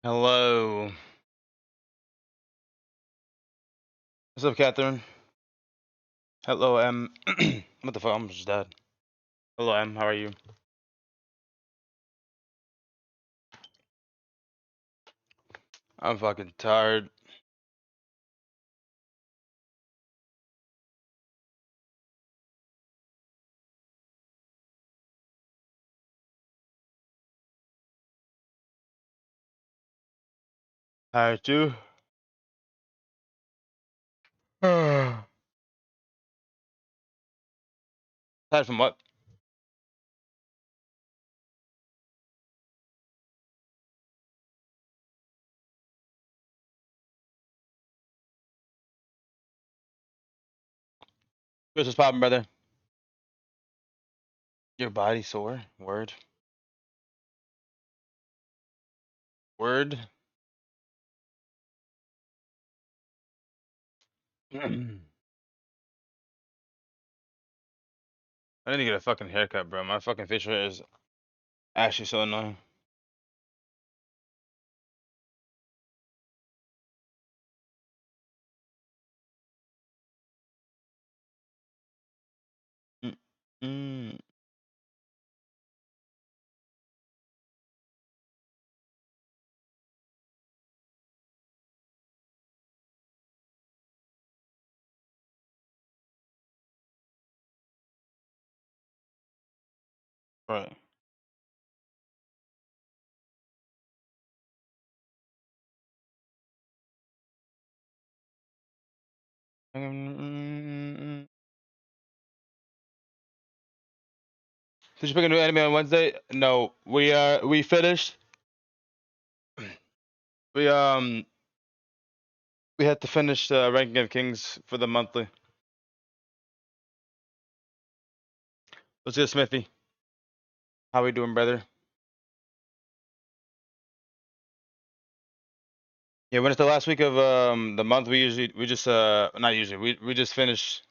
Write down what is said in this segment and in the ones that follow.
Hello. What's up, Catherine? Hello, M. What the fuck? I'm just dead. Hello, M. How are you? I'm fucking tired. Tired too. Tired from what? What's poppin', brother? Your body sore? Word. Word. I need to get a fucking haircut, bro. My fucking facial hair is actually so annoying. Mm. Right. Did you pick a new anime on Wednesday? No. We finished. We we had to finish Ranking of Kings for the monthly. Let's get Smithy. How we doing, brother? Yeah, when it's the last week of the month, we just not usually we just finish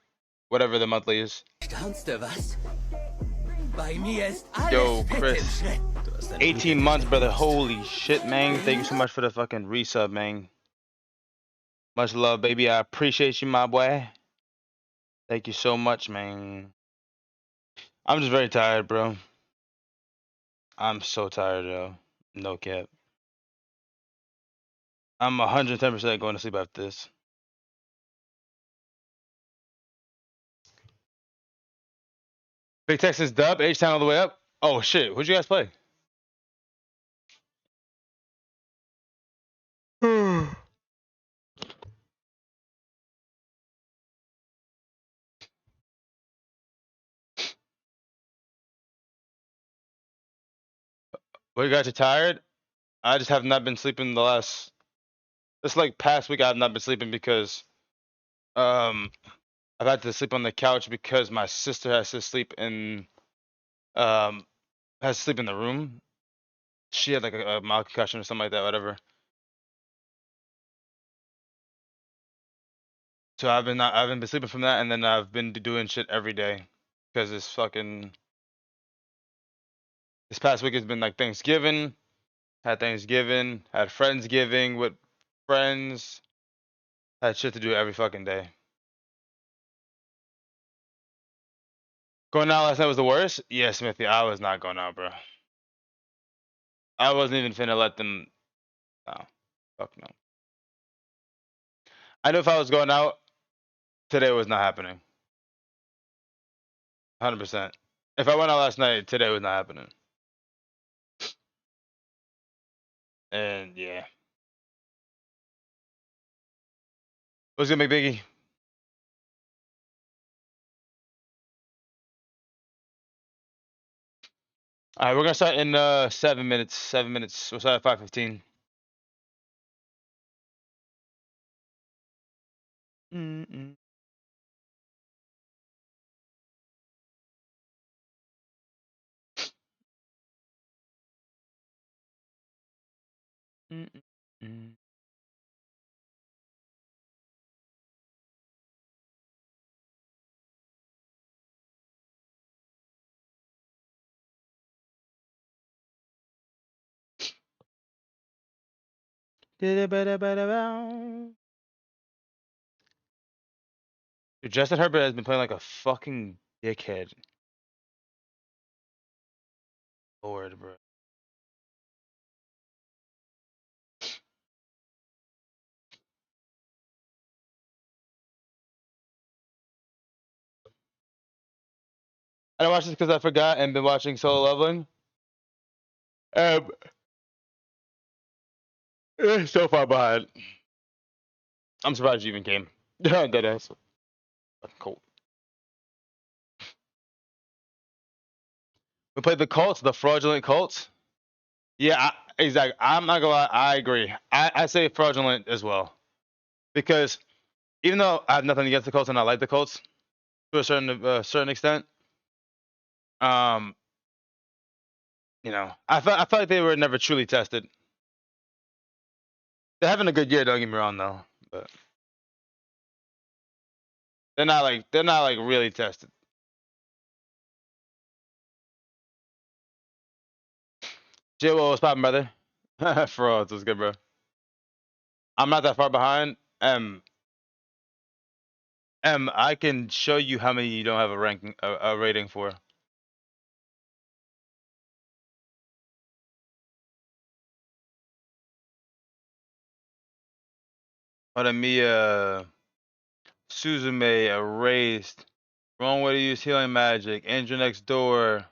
whatever the monthly is. Staunst du was? Bei mir ist alles Yo, Fit im Chris, Schritt. Du hast eine gute 18 months, Küche brother. benutzt. Holy shit, man! Thank you so much for the fucking resub, man. Much love, baby. I appreciate you, my boy. Thank you so much, man. I'm just very tired, bro. I'm so tired, yo. No cap. I'm 110% going to sleep after this. Big Texas dub, H-Town all the way up. Oh shit, who'd you guys play? Well, you guys are tired? I just have not been sleeping the last. This like past week. I have not been sleeping because um I've had to sleep on the couch because my sister has to sleep in um has to sleep in the room. She had like a mild concussion or something like that, whatever. So I haven't been sleeping from that, and then I've been doing shit every day because this past week has been like Thanksgiving. Had Thanksgiving, had Friendsgiving with friends. Had shit to do every fucking day. Going out last night was the worst? Yeah, Smithy, I was not going out, bro. I wasn't even finna let them. No, fuck no. I knew if I was going out, today was not happening. 100%. If I went out last night, today was not happening. And yeah. What's good, McBiggie? All right, we're gonna start in 7 minutes. 7 minutes. We'll start at 5:15. Mm-mm. Mm-mm. Dude, Justin Herbert has been playing like a fucking dickhead. Lord, bro. I didn't watch this because I forgot and been watching Solo Leveling. Um, it's so far behind. I'm surprised you even came. Dead ass. Fucking cold. We played the Colts, the fraudulent Colts. Yeah, exactly. I'm not gonna lie. I agree. I say fraudulent as well because even though I have nothing against the Colts and I like the Colts to a certain extent, um, I felt like they were never truly tested. They're having a good year. Don't get me wrong though, but they're not like really tested. Jay, what was poppin', brother? Frauds was good, bro. I'm not that far behind. I can show you how many you don't have a rating for. Hold on, Mia, Suzume, Erased, Wrong Way to Use Healing Magic, Angel Next Door,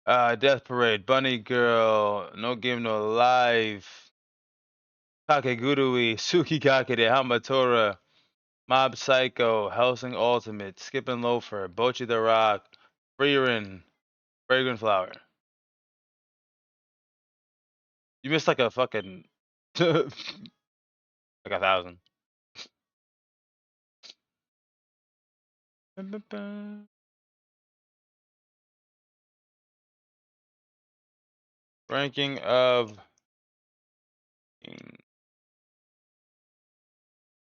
Death Parade, Bunny Girl, No Game No Life, Kakegurui, Suki Kakede, Hamatora, Mob Psycho, Helsing Ultimate, Skippin' Loafer, Bochi the Rock, Freerin, Fragrant Flower. You missed like a fucking like 1,000. Ranking of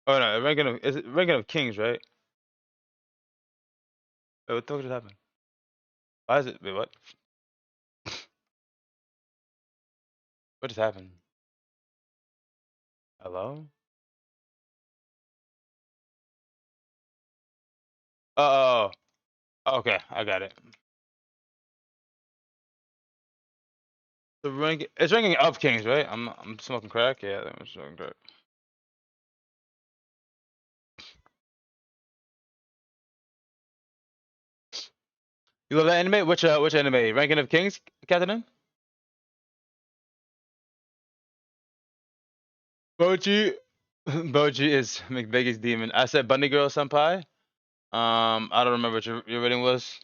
Oh no, ranking of kings, right? Wait, what the fuck just happened? Why is it? Wait, what? What just happened? Hello? Oh, okay, I got it. It's ranking of kings, right? I'm smoking crack. Yeah, I'm smoking crack. You love that anime? Which anime? Ranking of kings, Captain? Boji, Boji is McBiggy's demon. I said Bunny Girl Senpai. I don't remember what your rating was.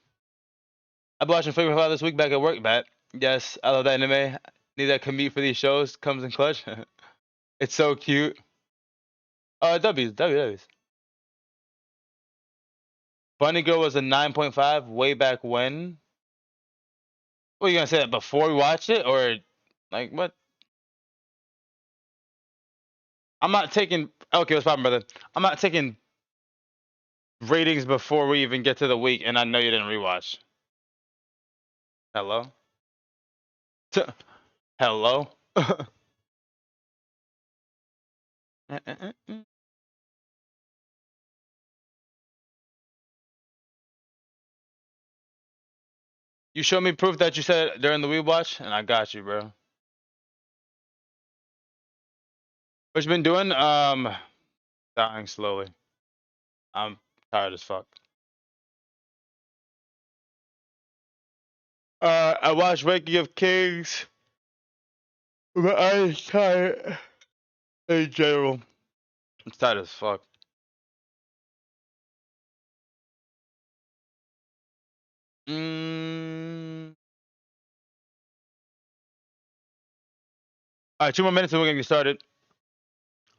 I've been watching Flavor Flav this week back at work, Matt. Yes, I love that anime. Need that commute for these shows. Comes in clutch. It's so cute. W's. Bunny Girl was a 9.5 way back when. What are you gonna say that before we watched it or like what? I'm not taking okay, what's poppin', brother? I'm not taking ratings before we even get to the week, and I know you didn't rewatch. Hello? Hello? You show me proof that you said it during the WeebWatch, and I got you, bro. What you been doing? Dying slowly. I'm tired as fuck. I watched Ranking of Kings. My eyes tired in general. I'm tired as fuck. All right, 2 more minutes and we're gonna get started.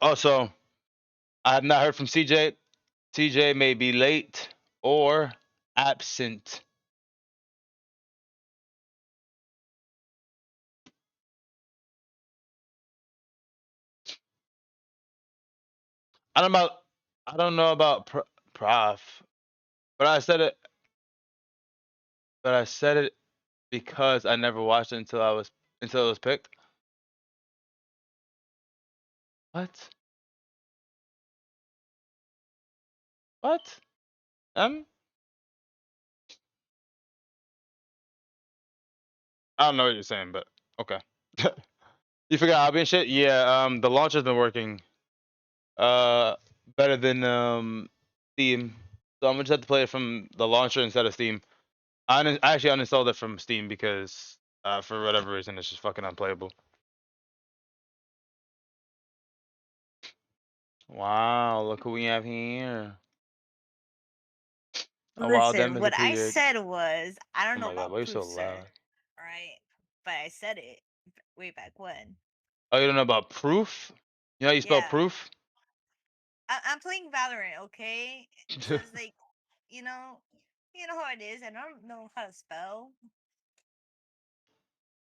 Also, I have not heard from CJ. CJ may be late or absent. I don't know about I don't know about Prof, but I said it. But I said it because I never watched it until it was picked. What? What? Um, I don't know what you're saying, but okay. You forgot Abby and shit? Yeah, the launcher's been working uh better than Steam. So I'm gonna just have to play it from the launcher instead of Steam. I actually uninstalled it from Steam because for whatever reason it's just fucking unplayable. Wow, look who we have here. A wild Listen, Dem is a what I 2-year. said was, I Oh don't know my god, about why are you proof, so sir. loud? Right? But I said it way back when. Oh, you don't know about proof? You know how you spell Yeah. proof? I'm playing Valorant, okay? So it's like, you know, you know how it is. I don't know how to spell.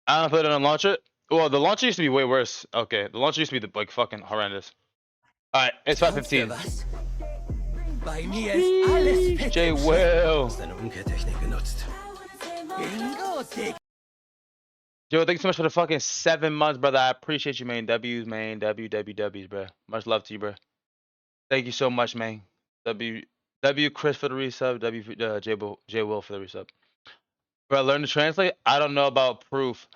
I don't put it on launcher. Well, the launcher used to be way worse. Okay, the launcher used to be like fucking horrendous. All right, it's Kannst du 5:15. was? Bei mir ist alles J Pittelschnitt. Will. Seine Umkehrtechnik genutzt. Bingo, Dick. Joe, thank you so much for the fucking 7 months, brother. I appreciate you, man. W's, man. W's, bro. Much love to you, bro. Thank you so much, man. W Chris for the resub. J Will for the resub. Bro, learn to translate. I don't know about proof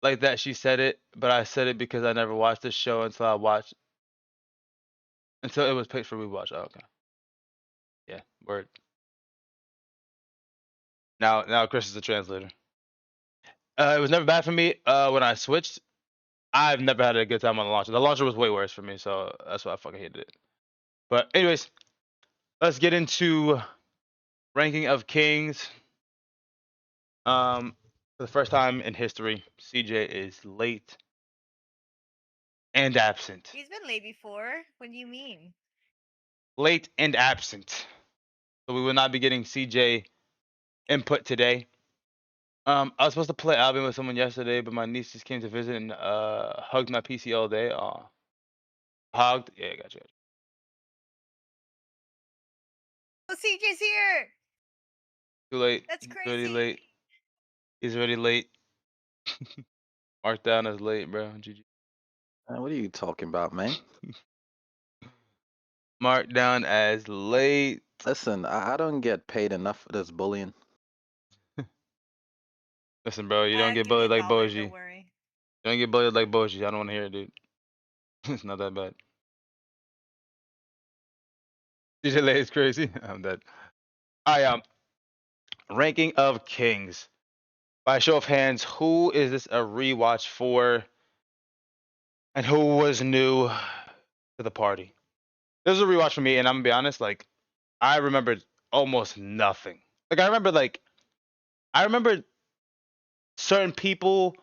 like that. She said it, but I said it because I never watched this show until it was picked for WeebWatch. Oh, okay. Yeah, word. Now Chris is the translator. It was never bad for me. When I switched, I've never had a good time on the launcher. The launcher was way worse for me, so that's why I fucking hated it. But anyways, let's get into ranking of kings. For the first time in history, CJ is late and absent. He's been late before. What do you mean? Late and absent. So we will not be getting CJ input today. I was supposed to play Albion with someone yesterday, but my niece just came to visit and hugged my PC all day. Aw. Hugged? Yeah, gotcha. Oh, CJ's here. Too late. That's He's already crazy. late. He's already late. Marked down as late, bro. GG. What are you talking about, man? Marked down as late. Listen, I don't get paid enough for this bullying. Listen, bro, you don't get Give me bullied a like dollar. Boji. Don't You worry. don't get bullied like Boji. I don't want to hear it, dude. It's not that bad. DJ Lay is crazy. I'm dead. I ranking of kings. By show of hands, who is this a rewatch for? And who was new to the party? This is a rewatch for me, and I'm gonna be honest, like I remembered almost nothing. Like I remembered certain people.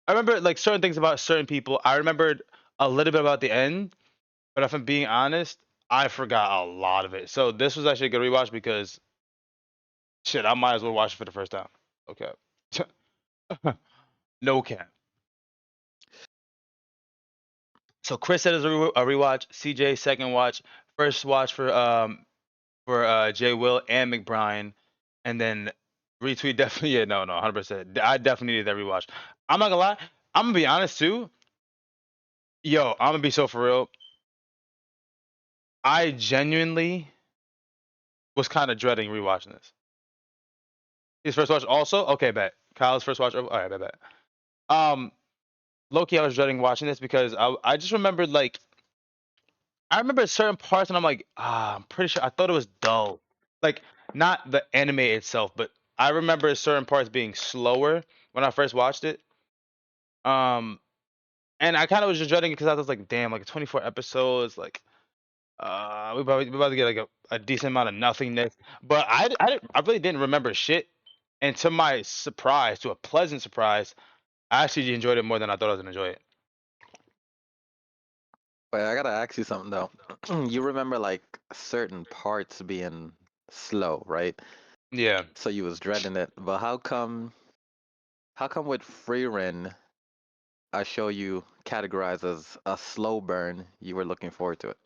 I remember like certain things about certain people. I remembered a little bit about the end, but if I'm being honest, I forgot a lot of it. So this was actually a good rewatch because shit, I might as well watch it for the first time. Okay. No cap. So Chris said it's a rewatch. CJ second watch. First watch for Jay Will and McBrien, and then retweet definitely. Yeah, no, 100%. I definitely needed that rewatch. I'm not gonna lie. I'm gonna be honest too. Yo, I'm gonna be so for real. I genuinely was kind of dreading rewatching this. His first watch also? Okay, bet. Kyle's first watch. All right, bet. Um, Loki, I was dreading watching this because I just remembered like I remember certain parts and I'm like, I'm pretty sure I thought it was dull. Like not the anime itself, but I remember certain parts being slower when I first watched it. Um, and I kind of was just dreading it because I was like, damn, like 24 episodes, like we about to get like a decent amount of nothingness. But I really didn't remember shit. And to my surprise, to a pleasant surprise, I actually enjoyed it more than I thought I was gonna enjoy it. Wait, I gotta ask you something though. You remember like certain parts being slow, right? Yeah, So you was dreading it. But how come with Freerin I show you categorized as a slow burn, you were looking forward to it?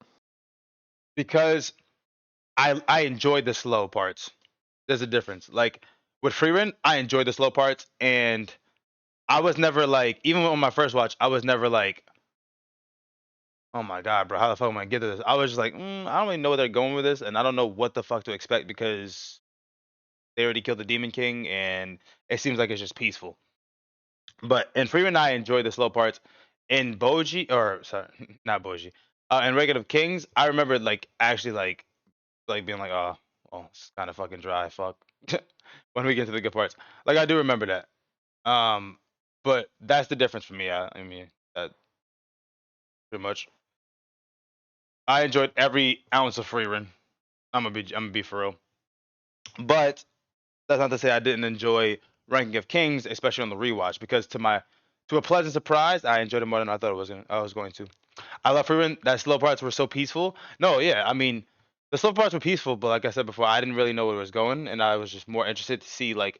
because I enjoyed the slow parts. There's a difference. Like with Freerun, I enjoyed the slow parts, and I was never like, even on my first watch, I was never like, Oh my god, bro, how the fuck am I gonna get to this? I was just like, I don't really know where they're going with this, and I don't know what the fuck to expect because they already killed the Demon King, and it seems like it's just peaceful. But in Freeman, I enjoy the slow parts. In Boji, or sorry, not Boji. In Reign of Kings, I remember like actually like being like, oh, it's kind of fucking dry. Fuck. When we get to the good parts, like I do remember that. Um, but that's the difference for me. I mean, that pretty much. I enjoyed every ounce of Freeman. I'm gonna be for real. But that's not to say I didn't enjoy Ranking of Kings, especially on the rewatch, because to a pleasant surprise, I enjoyed it more than I thought I was going to. I love Freeman. That slow parts were so peaceful. No, yeah, I mean, the slow parts were peaceful, but like I said before, I didn't really know where it was going, and I was just more interested to see like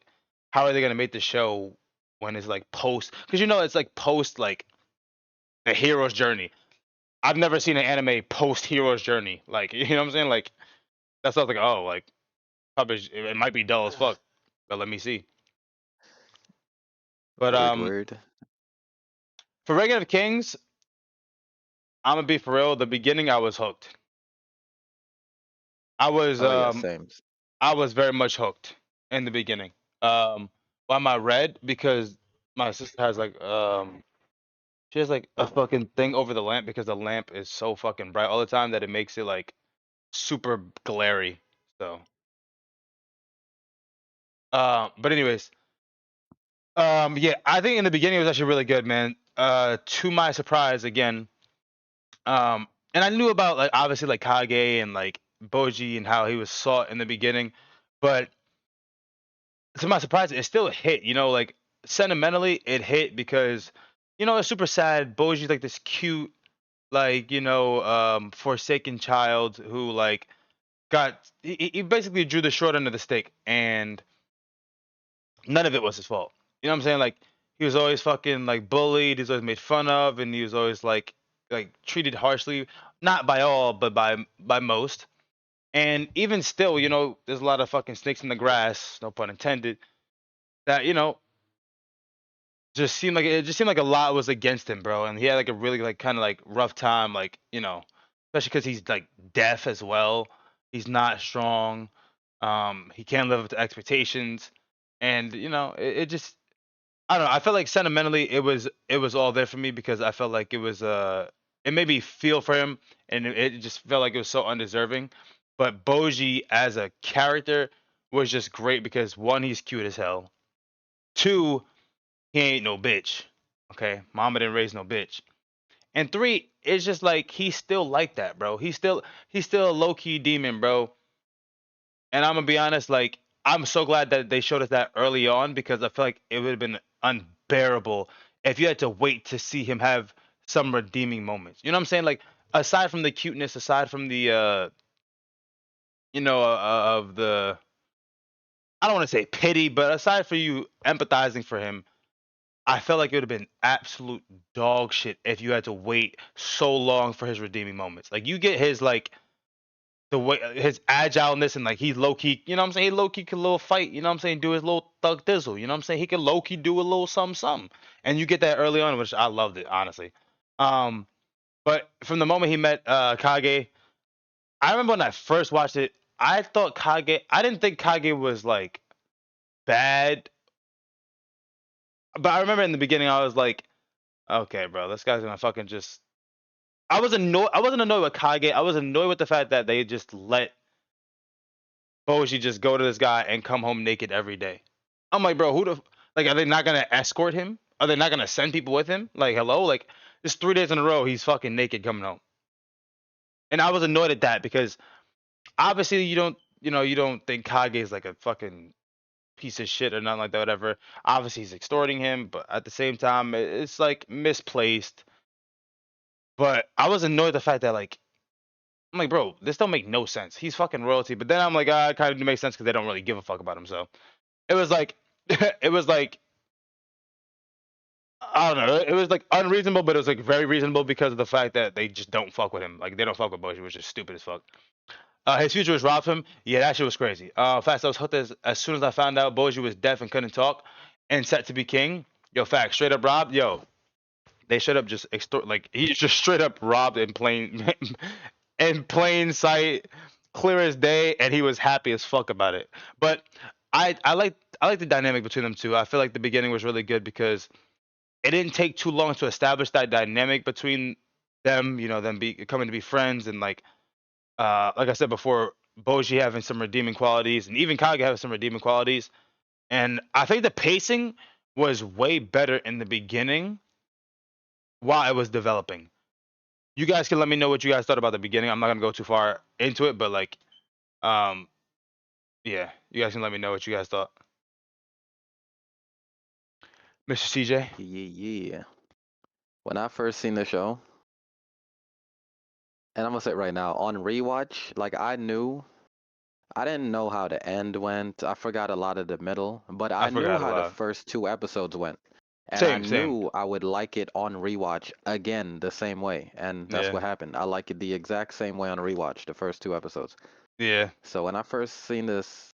how are they gonna make the show when it's like post, because it's like post like a hero's journey. I've never seen an anime post hero's journey. Like you know what I'm saying? Like that sounds like oh like probably it might be dull as fuck, but let me see. But Word, word. for Reign of Kings, I'm gonna be for real. The beginning, I was hooked. I was Oh yeah, um same. I was very much hooked in the beginning. Why am I red? Because my sister has like she has like a fucking thing over the lamp because the lamp is so fucking bright all the time that it makes it like super glary. So but anyways, yeah, I think in the beginning it was actually really good, man. To my surprise again, Um, and I knew about like obviously like Kage and like Boji and how he was sought in the beginning, but to my surprise, it still hit. Like sentimentally, it hit because it's super sad. Boji's like this cute, like forsaken child who like he basically drew the short end of the stick, and none of it was his fault. You know what I'm saying? Like he was always fucking like bullied. He was always made fun of, and he was always like treated harshly, not by all, but by most. And even still, there's a lot of fucking snakes in the grass, no pun intended, that, just seemed like a lot was against him, bro. And he had like a really like kind of like rough time, like, especially because he's like deaf as well. He's not strong. He can't live up to expectations. And, it just I don't know. I felt like sentimentally it was all there for me because I felt like it made me feel for him and it just felt like it was so undeserving. But Boji as a character was just great because one, he's cute as hell. Two, he ain't no bitch. Okay, mama didn't raise no bitch. And three, it's just like he's still like that, bro. He's still a low key demon, bro. And I'm gonna be honest, like I'm so glad that they showed us that early on because I feel like it would have been unbearable if you had to wait to see him have some redeeming moments. You know what I'm saying? Like aside from the cuteness, aside from the of the I don't want to say pity, but aside from you empathizing for him, I felt like it would have been absolute dog shit if you had to wait so long for his redeeming moments. Like you get his like the way his agileness and like he's low key, you know what I'm saying? He low key can little fight, you know what I'm saying? Do his little thug thizzle, you know what I'm saying? He can low key do a little something something. And you get that early on, which I loved it, honestly. Um, but from the moment he met Kage, I remember when I first watched it, I didn't think Kage was like bad, but I remember in the beginning I was like, okay, bro, this guy's gonna fucking just I wasn't annoyed with Kage. I was annoyed with the fact that they just let Boji just go to this guy and come home naked every day. I'm like, bro, like, are they not gonna escort him? Are they not gonna send people with him? Like, hello, like, just 3 days in a row, he's fucking naked coming home. And I was annoyed at that because obviously you don't think Kage is like a fucking piece of shit or nothing like that, whatever. Obviously he's extorting him, but at the same time, it's like misplaced. But I was annoyed at the fact that like I'm like, bro, this don't make no sense. He's fucking royalty. But then I'm like, it kind of makes sense because they don't really give a fuck about him. So it was like, it was like, I don't know. It was like unreasonable, but it was like very reasonable because of the fact that they just don't fuck with him. Like they don't fuck with Bush, which is stupid as fuck. His future was robbed him. Yeah, that shit was crazy. Fast, I was hooked as soon as I found out Boji was deaf and couldn't talk and set to be king. Yo, fact, straight up robbed. Yo, they straight up just extort, like he just straight up robbed in plain in plain sight, clear as day, and he was happy as fuck about it. But I like the dynamic between them two. I feel like the beginning was really good because it didn't take too long to establish that dynamic between them. You know, them be coming to be friends, and like I said before, Boji having some redeeming qualities, and even Kage having some redeeming qualities. And I think the pacing was way better in the beginning while it was developing. You guys can let me know what you guys thought about the beginning. I'm not gonna go too far into it, but um, yeah, you guys can let me know what you guys thought. Mr. CJ. Yeah. When I first seen the show, and I'm gonna say it right now, on rewatch, like I didn't know how the end went. I forgot a lot of the middle, but I I knew forgot a how the lot. first two episodes went. And I Same, same. knew I would like it on rewatch again the same way. And that's Yeah, what happened. I like it the exact same way on rewatch, the first two episodes. yeah. So when I first seen this,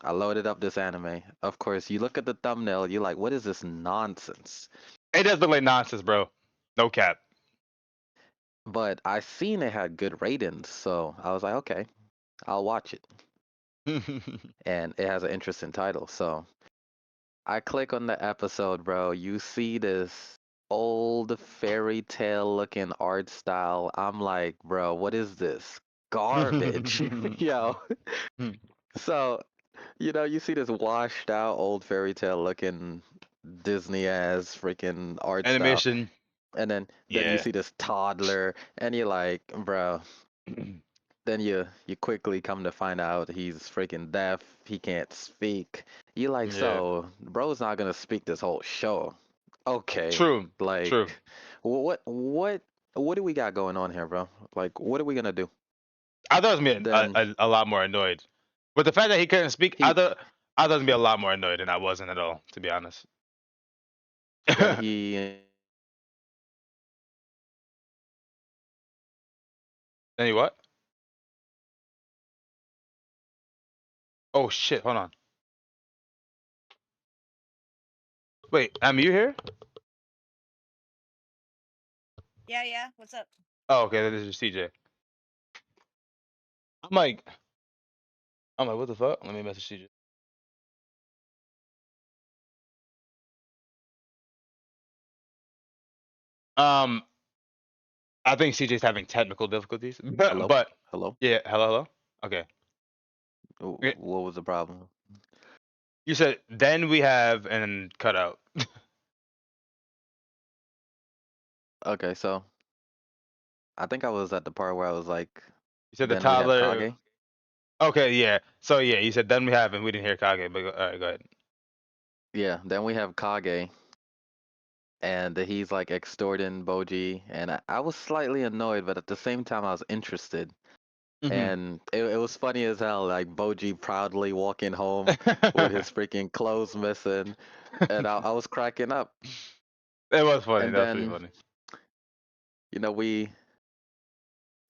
I loaded up this anime. Of course, you look at the thumbnail, you're like, what is this nonsense? It does look like nonsense, bro. No cap. But I seen it had good ratings, so I was like, okay, I'll watch it. And it has an interesting title. So I click on the episode, bro. You see this old fairy tale looking art style. I'm like, bro, what is this? Garbage. Yo. So, you see this washed out old fairy tale looking Disney ass freaking art style. Animation. And then you Yeah. see this toddler and you're like, bro, then you quickly come to find out he's freaking deaf. He can't speak. You like, Yeah. so bro's not gonna speak this whole show. Okay, True. like True. what do we got going on here, bro? Like, what are we gonna do? I thought it was gonna be Then a lot more annoyed. But the fact that he couldn't speak, he I thought it was gonna be a lot more annoyed, and I wasn't at all, to be honest. then he Any what? Oh shit! Hold on. Wait, you here? Yeah, yeah. What's up? Oh, okay. This is CJ. I'm like, what the fuck? Let me message CJ. Um, I think CJ's having technical difficulties, but hello, hello. yeah. Hello, hello. Okay. Okay. What was the problem? You said then we have and then cut out. Okay, so I think I was at the part where I was like, You said the then we have toddler. Kage. Okay, yeah. So yeah, you said then we have and we didn't hear Kage, but all right, go ahead. Yeah, then we have Kage, and he's like extorting Boji, and I was slightly annoyed, but at the same time I was interested. Hmm. And it was funny as hell, like Boji proudly walking home with his freaking clothes missing, and I was cracking up. It was funny. And That was pretty then, funny. we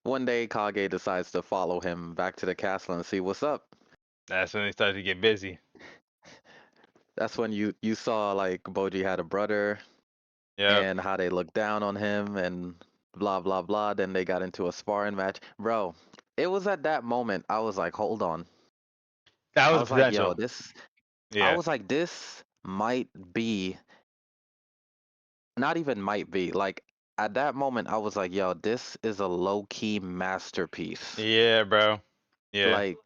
one day Kage decides to follow him back to the castle and see what's up. That's when they started to get busy. That's when you saw like Boji had a brother Yep. and how they looked down on him and blah blah blah. Then they got into a sparring match. Bro, it was at that moment I was like, hold on. That I was the was like, yo, potential. this I Yeah. was like, this might be not even might be. Like at that moment I was like, yo, this is a low-key masterpiece. Yeah, bro. Yeah. Like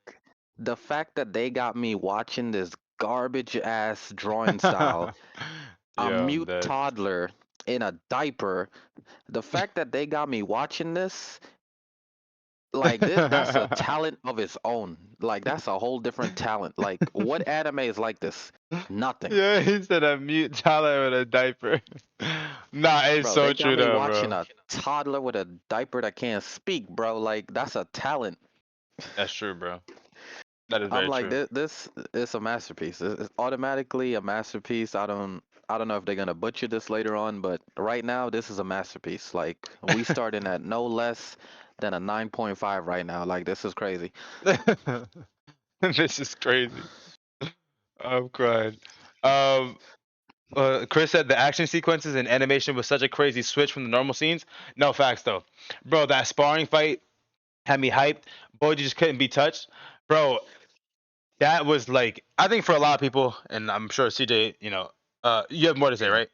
the fact that they got me watching this garbage ass drawing style, a Yo, I'm mute dead. toddler in a diaper, the fact that they got me watching this, like that's a talent of its own. Like that's a whole different talent. Like what anime is like this? Nothing. Yeah, he said a mute toddler with a diaper. Nah, it's Bro, so they got true me though, watching bro. a toddler with a diaper that can't speak, bro. Like that's a talent. That's true, bro. That is I'm very like true. this is a masterpiece. It's automatically a masterpiece. I don't know if they're gonna butcher this later on, but right now this is a masterpiece. Like we starting at no less than a 9.5 right now. Like this is crazy. This is crazy. I'm crying. Um, Chris said the action sequences and animation was such a crazy switch from the normal scenes. No facts though, bro. That sparring fight had me hyped. Boji just couldn't be touched, bro. That was like I think for a lot of people, and I'm sure CJ, you have more to say, Yeah, right?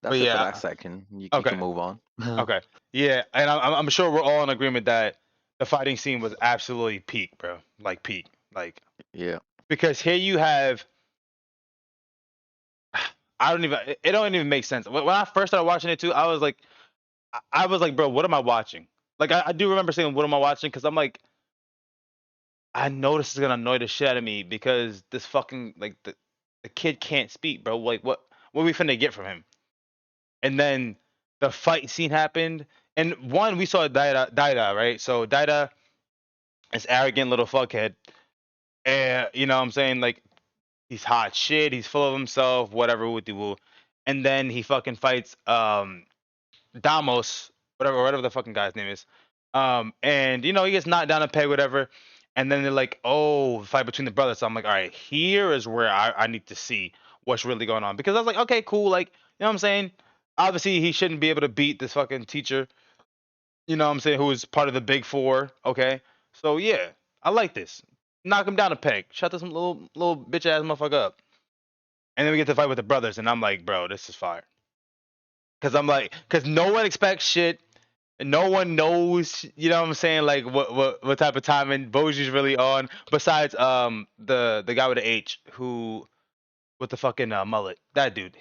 But that's it for that yeah, section. You okay, can move on. okay, yeah, and I'm sure we're all in agreement that the fighting scene was absolutely peak, bro. Like peak, like Yeah, because here you have I don't even it don't even make sense. When I first started watching it too, I was like, bro, what am I watching? Like I do remember saying, what am I watching? Because I'm like, I know this is gonna annoy the shit out of me because this fucking like the kid can't speak, bro. Like what we finna get from him? And then the fight scene happened, and one we saw Daida, right? So Daida is arrogant little fuckhead, and you know what I'm saying, like he's hot shit, he's full of himself, whatever wooty woo, and then he fucking fights Damos, whatever the fucking guy's name is. And he gets knocked down a peg, whatever. And then they're like, oh, fight between the brothers. So I'm like, all right, here is where I need to see what's really going on. Because I was like, okay, cool. Like, you know what I'm saying? Obviously, he shouldn't be able to beat this fucking teacher, you know what I'm saying, who is part of the big four. Okay. So yeah, I like this. Knock him down a peg. Shut this little bitch ass motherfucker up. And then we get to fight with the brothers, and I'm like, bro, this is fire. Cause I'm like, cause no one expects shit. No one knows, you know what I'm saying, like what type of timing Boji's really on. Besides the guy with the H who with the fucking mullet. That dude.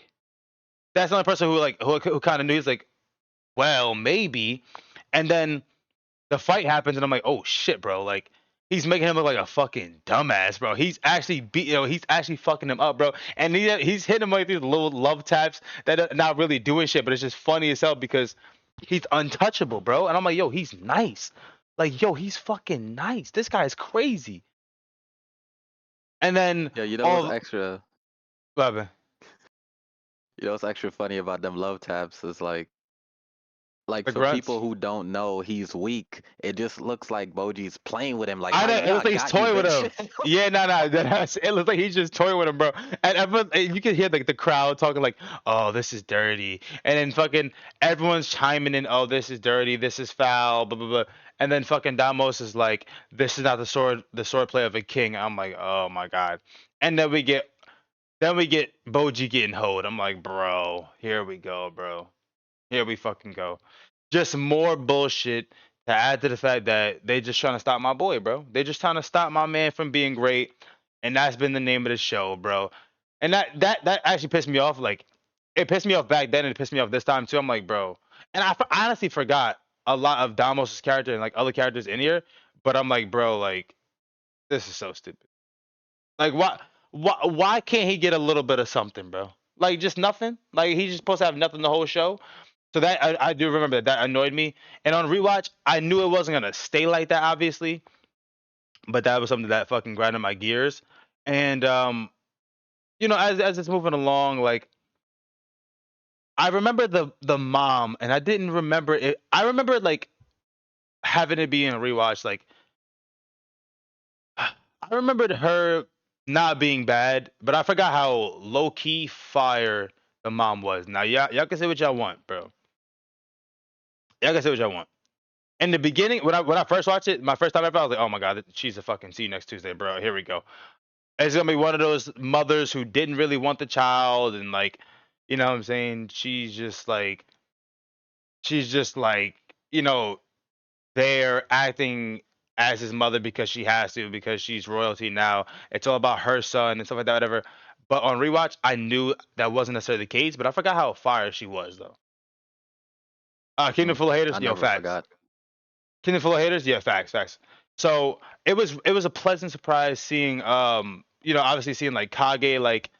That's the only person who kind of knew. He's like, well, maybe. And then the fight happens, and I'm like, oh shit, bro. Like he's making him look like a fucking dumbass, bro. He's actually he's actually fucking him up, bro. And he's hitting him like these little love taps that are not really doing shit, but it's just funny as hell because he's untouchable, bro. And I'm like, yo, he's nice. Like, yo, he's fucking nice. This guy's crazy. And then yeah. all what happened? What's extra funny about them love taps is like The for people grunts. who don't know he's weak, it just looks like Boji's playing with him. Like, I hi, know it yeah, I looks like he's got you, toying with bitch. him. Yeah, no. It looks like he's just toying with him, bro. And everyone, and you can hear like the crowd talking like, "Oh, this is dirty," and then fucking everyone's chiming in, "Oh, this is dirty. This is foul." Blah blah blah. And then fucking Damos is like, "This is not the sword play of a king." I'm like, "Oh my god." And then we get Boji getting hoed. I'm like, bro, here we go, bro. Here we fucking go. Just more bullshit to add to the fact that they just trying to stop my boy, bro. They just trying to stop my man from being great, and that's been the name of the show, bro. And that actually pissed me off. Like, it pissed me off back then, and it pissed me off this time too. I'm like, bro. And I honestly forgot a lot of Damos's character and like other characters in here, but I'm like, bro, like this is so stupid. Like, why can't he get a little bit of something, bro? Like, just nothing. Like, he's just supposed to have nothing the whole show. So that I do remember that annoyed me. And on rewatch, I knew it wasn't gonna stay like that, obviously, but that was something that fucking grinded my gears. And as it's moving along, like I remember the mom, and I didn't remember it. I remember like having it be in a rewatch. Like I remembered her not being bad, but I forgot how low key fire the mom was. Now y'all can say what y'all want, bro. Y'all can say what y'all want. In the beginning, when I first watched it, my first time ever, I was like, oh my god, she's a fucking see you next Tuesday, bro. Here we go. It's gonna be one of those mothers who didn't really want the child, and like, you know what I'm saying? She's just like, you know, there acting as his mother because she has to, because she's royalty now. It's all about her son and stuff like that, whatever. But on rewatch, I knew that wasn't necessarily the case, but I forgot how fire she was though. Kingdom Mm, Full of I Haters, yo, never facts. forgot. Kingdom Full of Haters, yeah, facts, facts. So it was a pleasant surprise seeing obviously seeing like Kage like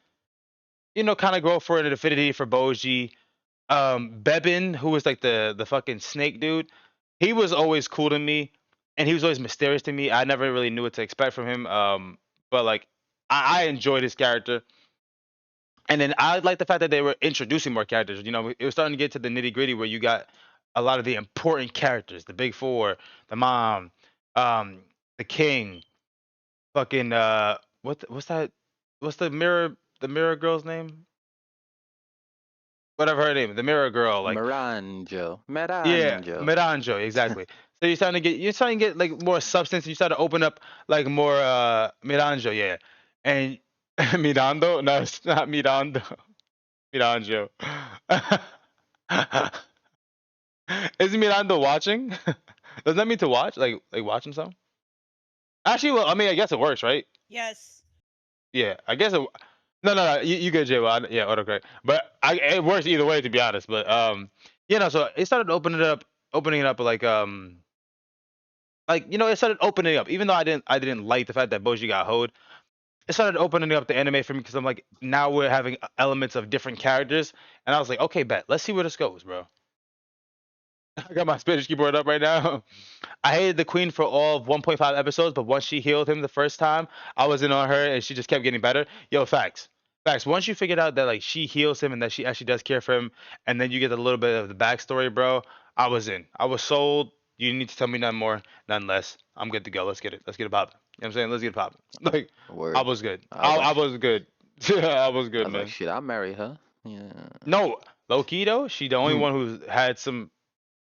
kind of grow for an affinity for Boji. Bebin, who was like the fucking snake dude, he was always cool to me, and he was always mysterious to me. I never really knew what to expect from him. But like I enjoyed his character, and then I like the fact that they were introducing more characters. It was starting to get to the nitty gritty where you got a lot of the important characters, the big four, the mom, the king, fucking what's that? What's the mirror? the mirror girl's name? Whatever her name, the mirror girl, like Miranjo. yeah, Miranjo. Miranjo, exactly. So you're starting to get like more substance. You start to open up like more Miranjo, yeah. And Mirando? No, it's not Mirando. Miranjo. Is Mirando watching? Doesn't that mean to watch? Like watching something? Actually, well, I mean, I guess it works, right? Yes. Yeah, I guess it. No, no, no. You good, Jay? Well, yeah, autocorrect. But it works either way, to be honest. But you know, so it started opening it up like it started opening up. Even though I didn't like the fact that Boji got hoed. It started opening up the anime for me because I'm like, now we're having elements of different characters, and I was like, okay, bet, let's see where this goes, bro. I got my Spanish keyboard up right now. I hated the queen for all of 1.5 episodes, but once she healed him the first time, I was in on her, and she just kept getting better. Yo, facts, facts. Once you figured out that like she heals him and that she actually does care for him, and then you get a little bit of the backstory, bro. I was in. I was sold. You need to tell me none more, none less. I'm good to go. Let's get it. Let's get it popping. You know what I'm saying? Let's get it popping. Like, I Word. was good. I was I like, was good. I was I good, was like, man. shit, I'll marry her. Yeah. No, low key though, she the only one who's had some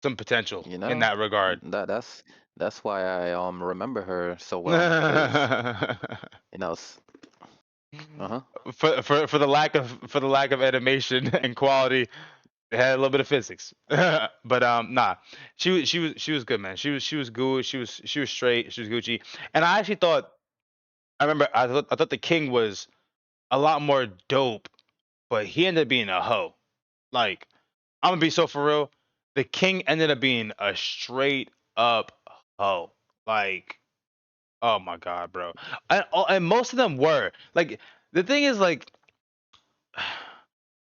potential You in know, that regard. that's why I remember her so well, cause you know, uh-huh. For the lack of animation and quality, it had a little bit of physics. But nah, she was good, man. She was good. She was straight. She was Gucci. And I actually thought I thought the king was a lot more dope, but he ended up being a hoe. Like, I'm gonna be so for real. The king ended up being a straight up hoe. Like, oh my god, bro. And most of them were like. The thing is, like,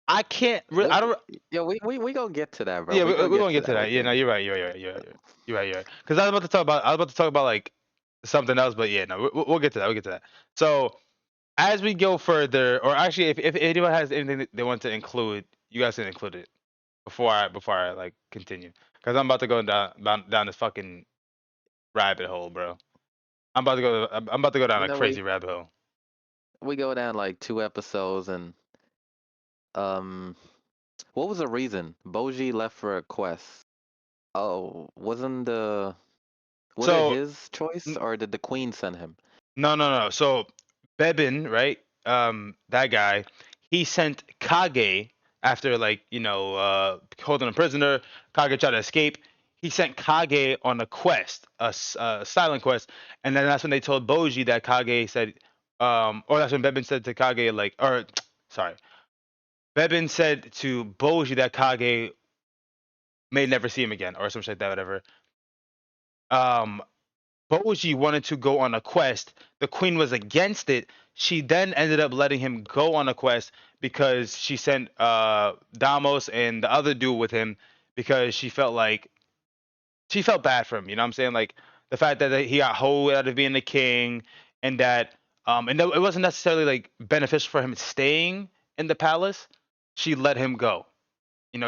I can't. We, I don't. yeah, we gonna get to that, bro. Yeah, We gonna we're get gonna to get to that. We that. Yeah, gonna no, get. you're right. You're right. You're right. You're right. You're right. Because I was about to talk about like something else, but yeah, no, we'll get to that. We'll get to that. So as we go further, or actually, if anyone has anything that they want to include, you guys can include it before I like continue. Because I'm about to go down this fucking rabbit hole, bro. I'm about to go down You a know, crazy rabbit hole. we go down like 2 episodes, and um, what was the reason Boji left for a quest? Oh, was it So his choice or did the queen send him? no, no, no. So Bebin, right? That guy, he sent Kage after like holding a prisoner. Kage tried to escape. He sent Kage on a quest, a silent quest, and then that's when they told Boji that Kage said, or that's when Bebin said to Kage like, or sorry, Bebin said to Boji that Kage may never see him again, or something like that, whatever. Um, Boji wanted to go on a quest. The queen was against it. She then ended up letting him go on a quest because she sent Damos and the other dude with him because she felt bad for him. You know what I'm saying? Like the fact that he got hold out of being the king, and that it wasn't necessarily like beneficial for him staying in the palace. She let him go.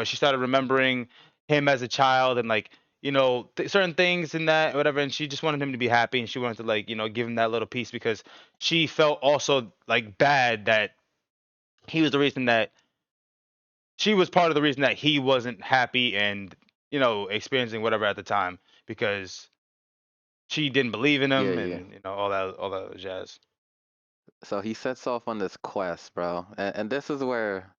She started remembering him as a child and like certain things in that whatever, and she just wanted him to be happy, and she wanted to like give him that little piece because she felt also like bad that he was the reason that she was part of the reason that he wasn't happy and experiencing whatever at the time because she didn't believe in Yeah, him yeah. and all that other jazz. So he sets off on this quest, bro, and this is where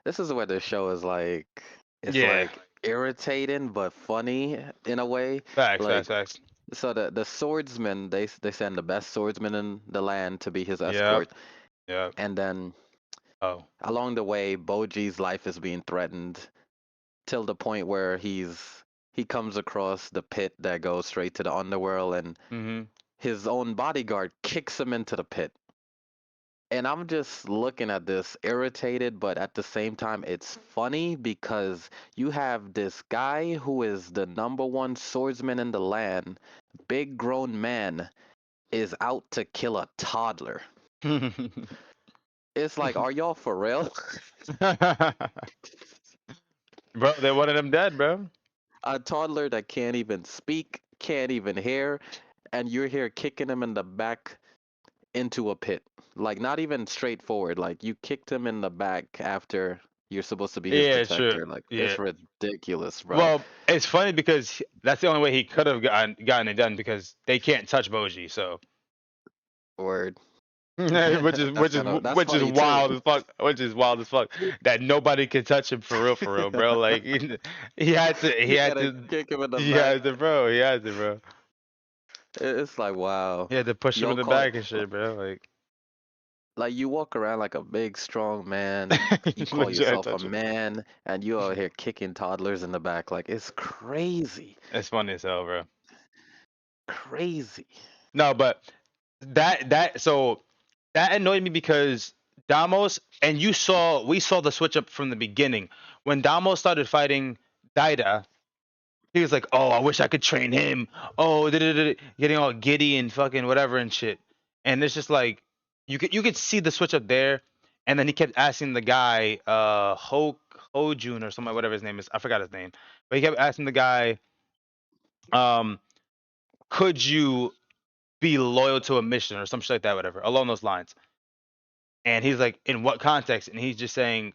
the show is like, it's Yeah, like irritating but funny in a way. facts, facts, Like, facts. so the swordsman, they send the best swordsman in the land to be his Yep, escort, yep. and then Oh. along the way, Boji's life is being threatened till the point where he comes across the pit that goes straight to the underworld, and Mhm. his own bodyguard kicks him into the pit. And I'm just looking at this irritated, but at the same time, it's funny because you have this guy who is the number one swordsman in the land, big grown man, is out to kill a toddler. It's like, are y'all for real? Bro, they wanted him dead, bro. A toddler that can't even speak, can't even hear, and you're here kicking him in the back. into a pit. Like not even straightforward. Like you kicked him in the back after you're supposed to be his Yeah, true. protector. Like Yeah. it's ridiculous, bro. Well, it's funny because that's the only way he could have gotten it done because they can't touch Boji. So, Word. which is That's which is kind of that's which is funny too. wild as fuck. Which is wild as fuck that nobody can touch him for real, bro. Like he had to, he You had gotta to, kick him in the he back. had to, bro. He had to, bro. It's like wow. He had to push him in Y'all the call it back and shit, bro. Like like you walk around like a big strong man. You call legit yourself a touch him. man, and you out here kicking toddlers in the back. Like it's crazy, It's funny as hell, bro. crazy. No, but so that annoyed me because Damos and we saw the switch up from the beginning when Damos started fighting Daida. He was like, "Oh, I wish I could train him." Oh, getting all giddy and fucking whatever and shit. And it's just like you could see the switch up there, and then he kept asking the guy, Hojun or something, whatever his name is. I forgot his name, but he kept asking the guy, um, "Could you be loyal to a mission or some shit like that, whatever, along those lines?" And he's like, "In what context?" And he's just saying,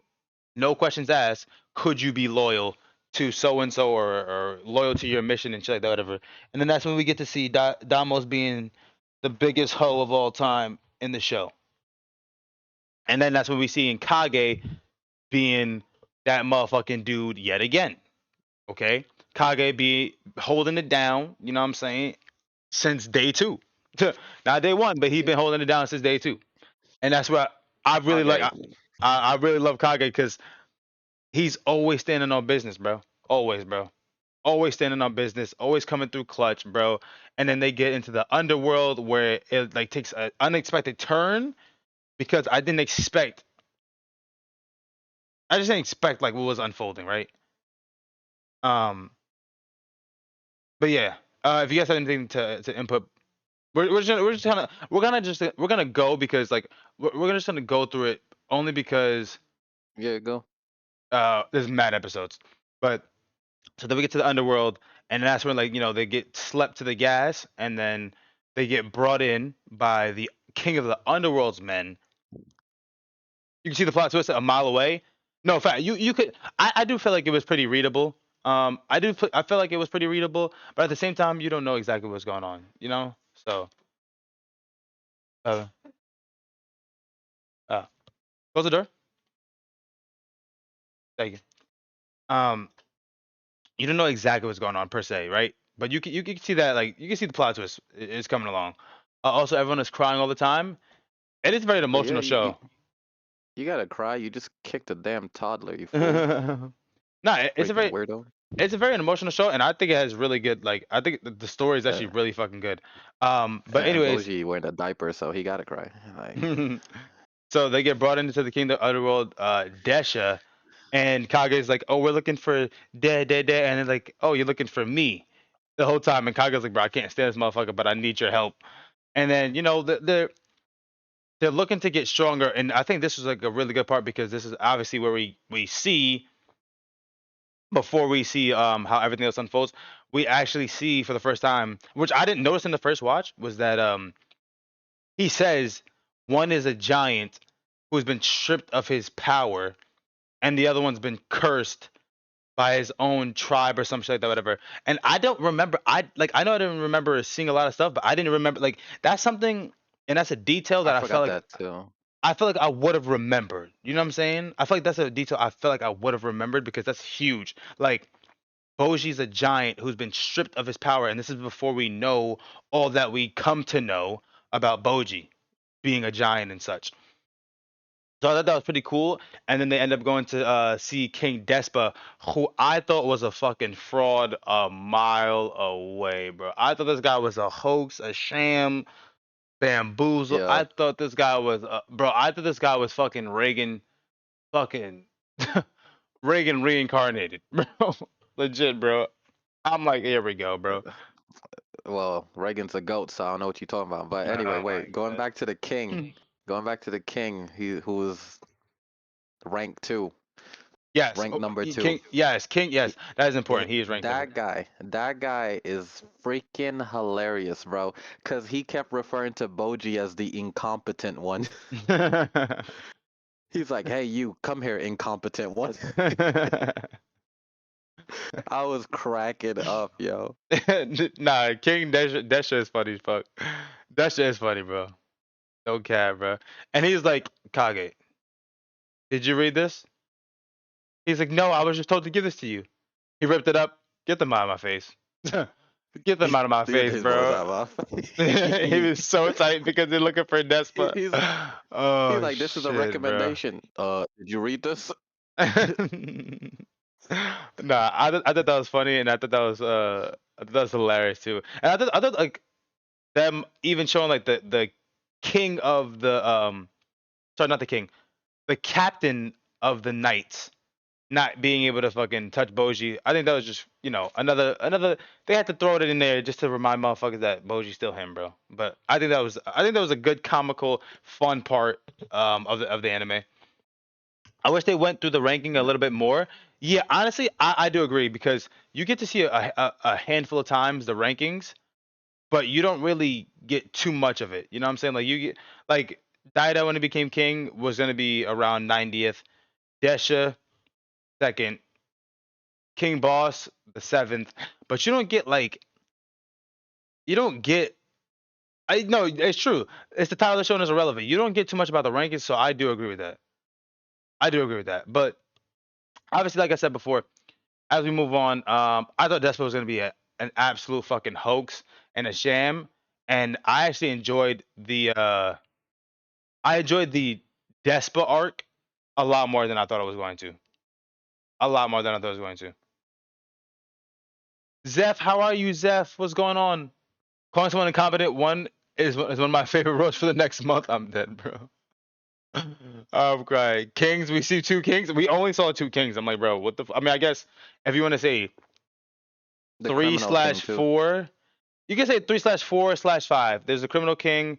"No questions asked. Could you be loyal to so and so or loyal to your mission and shit like that, whatever?" And then that's when we get to see Damos being the biggest hoe of all time in the show. And then that's when we see in Kage being that motherfucking dude yet again. Okay, Kage be holding it down. You know what I'm saying? Since day two, not day one, but he's been holding it down since day two. And that's what I really like. Okay, I really love Kage because he's always standing on business, bro. Always, bro. Always standing on business. Always coming through clutch, bro. And then they get into the underworld where it like takes an unexpected turn because I just didn't expect like what was unfolding, right? Um, but yeah. If you guys have anything to input, we're gonna go because like we're just gonna go through it only because yeah, go. there's mad episodes. But so then we get to the underworld, and that's when like they get slept to the gas, and then they get brought in by the king of the underworld's men. You can see the plot twist a mile away. No, fact, you could. I do feel like it was pretty readable. I feel like it was pretty readable, but at the same time, you don't know exactly what's going on. So uh, uh close the door. Thank you. You don't know exactly what's going on per se, right? But you can see that like you can see the plot twist is coming along. Also, everyone is crying all the time. It is a very Yeah, emotional you show. you gotta cry. You just kicked a damn toddler, you fool. No, Freaking weirdo. it's a very emotional show, and I think it has really good like I think the story is actually Yeah. really fucking good. But And anyways, Boji wearing a diaper, so he gotta cry. Like, so they get brought into the Kingdom Underworld, Desha, and Kage's like, "Oh, we're looking for dead," and they're like, "Oh, you're looking for me." The whole time, and Kage's like, "Bro, I can't stand this motherfucker, but I need your help." And then they're looking to get stronger, and I think this is like a really good part because this is obviously where we see before we see how everything else unfolds. We actually see for the first time, which I didn't notice in the first watch, was that he says one is a giant who's been stripped of his power, and the other one's been cursed by his own tribe or some shit like that, whatever. And I don't remember. I know I didn't remember seeing a lot of stuff, but I didn't remember like that's something, and that's a detail I that I felt forgot like that too. I would have remembered. You know what I'm saying? I feel like that's a detail I feel like I would have remembered because that's huge. Like Boji's a giant who's been stripped of his power, and this is before we know all that we come to know about Boji being a giant and such. So I thought that was pretty cool. And then they end up going to see King Despa, who I thought was a fucking fraud a mile away, bro. I thought this guy was a hoax, a sham, bamboozle. Yeah. I thought this guy was, bro. I thought this guy was fucking Reagan, fucking Reagan reincarnated, bro. Legit, bro. I'm like, here we go, bro. Well, Reagan's a goat, so I don't know what you're talking about. But anyway, Oh my wait. Going back to the king. god. Going back to the king, who was rank 2. Yes. ranked number 2. King. Yes. King. He, Yes. That is it, important. He is ranked number. that guy is freaking hilarious, bro. Cause he kept referring to Boji as the incompetent one. He's like, "Hey, you come here, incompetent one." I was cracking up, yo. Nah, King. That shit is funny as fuck. That shit is funny, bro. No cap, bro. And he's like, Kage, did you read this? He's like, no, I was just told to give this to you. He ripped it up. Get them out of my face. Get them out of my Get face, his voice bro. out of my He face. was so tight because they're looking for Despa. He's he's Oh like, "This is a shit, bro. recommendation. Did you read this?" Nah, I thought that was funny, and I thought that was hilarious too. And I thought like them even showing like the king of the sorry, not the king, the captain of the knights not being able to fucking touch Boji. I think that was just, another they had to throw it in there just to remind motherfuckers that Boji's still him, bro. But I think that was a good comical fun part of the anime. I wish they went through the ranking a little bit more. Yeah, honestly, I do agree because you get to see a handful of times the rankings, but you don't really get too much of it. You know what I'm saying? Like you get like Daida when he became king was gonna be around 90th, Desha second, King Boss the seventh, but you don't get like you don't get. I no, it's true. It's the title that's shown as irrelevant. You don't get too much about the rankings, so I do agree with that. I do agree with that. But obviously, like I said before, as we move on, I thought Despo was gonna be an absolute fucking hoax and a sham, and I enjoyed the Despa arc a lot more than I thought I was going to. A lot more than I thought I was going to. Zeph, how are you, Zeph? What's going on? Calling someone incompetent is one of my favorite roles for the next month. I'm dead, bro. I'm crying. Kings, we see two kings. We only saw two kings. I'm like, bro, what the? I mean, I guess if you want to say The three Criminal King slash too. four, you can say 3/4/5. There's a criminal king,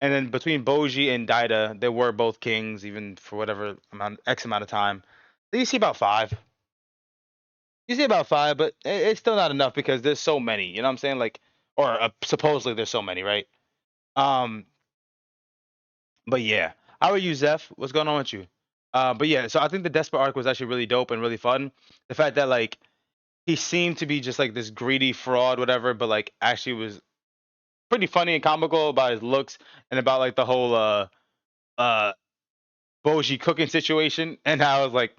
and then between Boji and Daida, they were both kings, even for whatever X amount of time. Then you see about five. You see about five, but it's still not enough because there's so many. You know what I'm saying? Like, or supposedly there's so many, right? Um, but yeah, how are you, Zeph? What's going on with you? But yeah, so I think the Desperate arc was actually really dope and really fun. The fact that like he seemed to be just like this greedy fraud, whatever, but like actually was pretty funny and comical about his looks and about like the whole uh Boji cooking situation and how it's like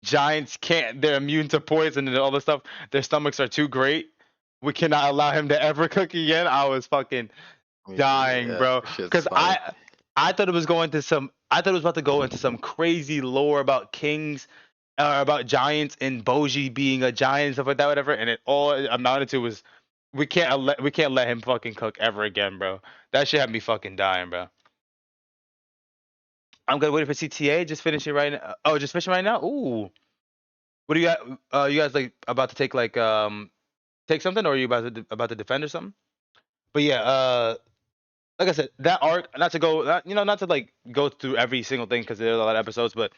giants can't they're immune to poison and all this stuff. Their stomachs are too great. We cannot allow him to ever cook again. I was fucking dying, Yeah, bro. shit's Because funny. I thought it was going to some I thought it was about to go into some crazy lore about kings or about giants and Boji being a giant and stuff like that, whatever. And it all it amounted to was we can't let him fucking cook ever again, bro. That shit had me fucking dying, bro. I'm good waiting for CTA. Just finishing right now. Oh, just finishing right now. Ooh, what do you got? You guys like about to take take something, or are you about to defend or something? But yeah, like I said, that arc. Not to go, not to like go through every single thing because there's a lot of episodes, but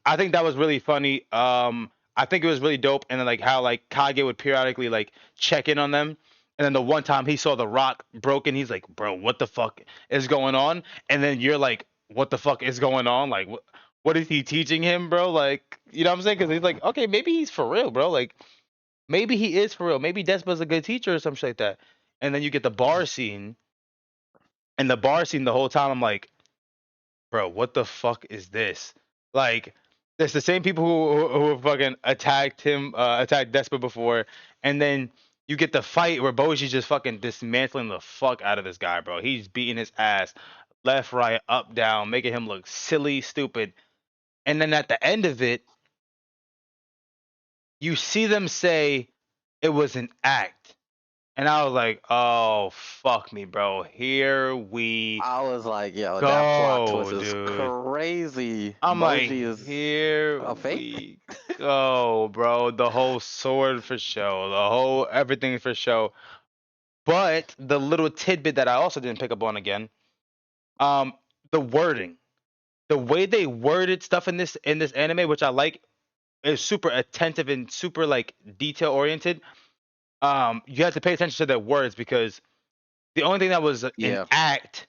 I think that was really funny. I think it was really dope, and then like how like Kage would periodically like check in on them, and then the one time he saw the rock broken, he's like, "Bro, what the fuck is going on?" And then you're like, "What the fuck is going on? Like, what is he teaching him, bro? Like, you know what I'm saying? Because he's like, okay, maybe he's for real, bro. Like, maybe he is for real. Maybe Despa's a good teacher or some shit like that." And then you get the bar scene, and the bar scene the whole time, I'm like, bro, what the fuck is this? Like, it's the same people who fucking attacked Despa before, and then you get the fight where Boji's just fucking dismantling the fuck out of this guy, bro. He's beating his ass left, right, up, down, making him look silly, stupid. And then at the end of it, you see them say it was an act. And I was like, oh, fuck me, bro. Here we I was like, yo, that plot twist go, is dude. crazy. I'm like, Boji is here a fake. we go, bro. The whole sword for show, the whole everything for show. But the little tidbit that I also didn't pick up on again, um, the wording, the way they worded stuff in this anime, which I like. is super attentive and super like detail oriented, you have to pay attention to their words because the only thing that was an Yeah. act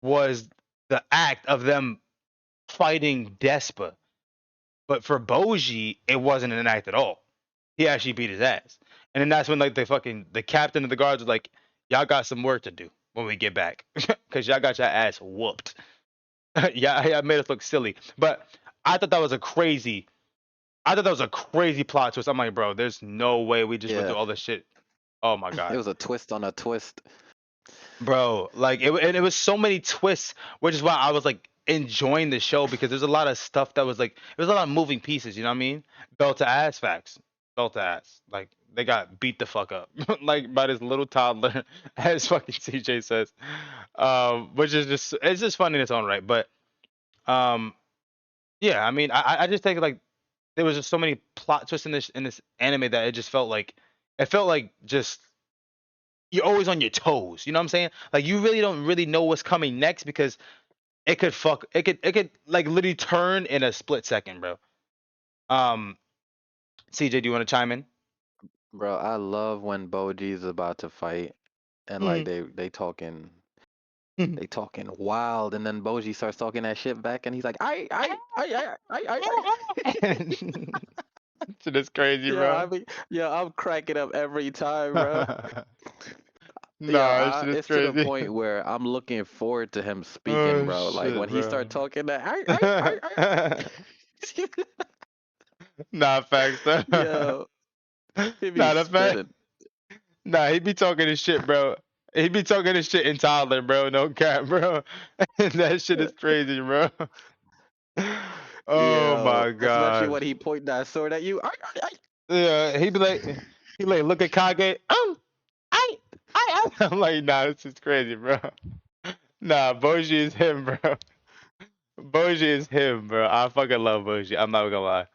was the act of them fighting Despa. But for Boji, it wasn't an act at all. He actually beat his ass. And then that's when like the captain of the guards was like, y'all got some work to do when we get back. Cause y'all got your ass whooped. Yeah, I made us look silly. But I thought that was a crazy I thought that was a crazy plot twist. I'm like, bro, there's no way we just went Yeah. through all this shit. Oh my It god. was a twist on a twist. Bro, like and it was so many twists, which is why I was like enjoying the show because there's a lot of stuff that was like it was a lot of moving pieces, you know what I mean? Belt to ass facts. Belt to ass. Like they got beat the fuck up. Like by this little toddler, as fucking CJ says. Which is just it's just funny in its own right. But um yeah, I mean I just think like there was just so many plot twists in this anime that it just felt like just you're always on your toes. You know what I'm saying? Like you really don't really know what's coming next because it could like literally turn in a split second, bro. Um, CJ, do you want to chime in? Bro, I love when Boji's about to fight and like Mhm. they talking wild, and then Boji starts talking that shit back, and he's like, I. Shit is crazy, Yeah, bro. I mean, yeah, I'm cracking up every time, bro. Yeah, Nah, shit is it's to the crazy. point where I'm looking forward to him speaking, Oh bro. Like shit, when he bro. start talking that, Nah, facts. yo, he be Nah, the fact. spitting. Nah, he be talking his shit, bro. He be talking his shit in toddler, bro. No cap, bro. That shit is crazy, bro. Oh Yo, my especially god. when he point that sword at you. Yeah, he like look at Kage. I, I'm like, nah, this is crazy, bro. Nah, Boji is him, bro. Boji is him, bro. I fucking love Boji. I'm not gonna lie.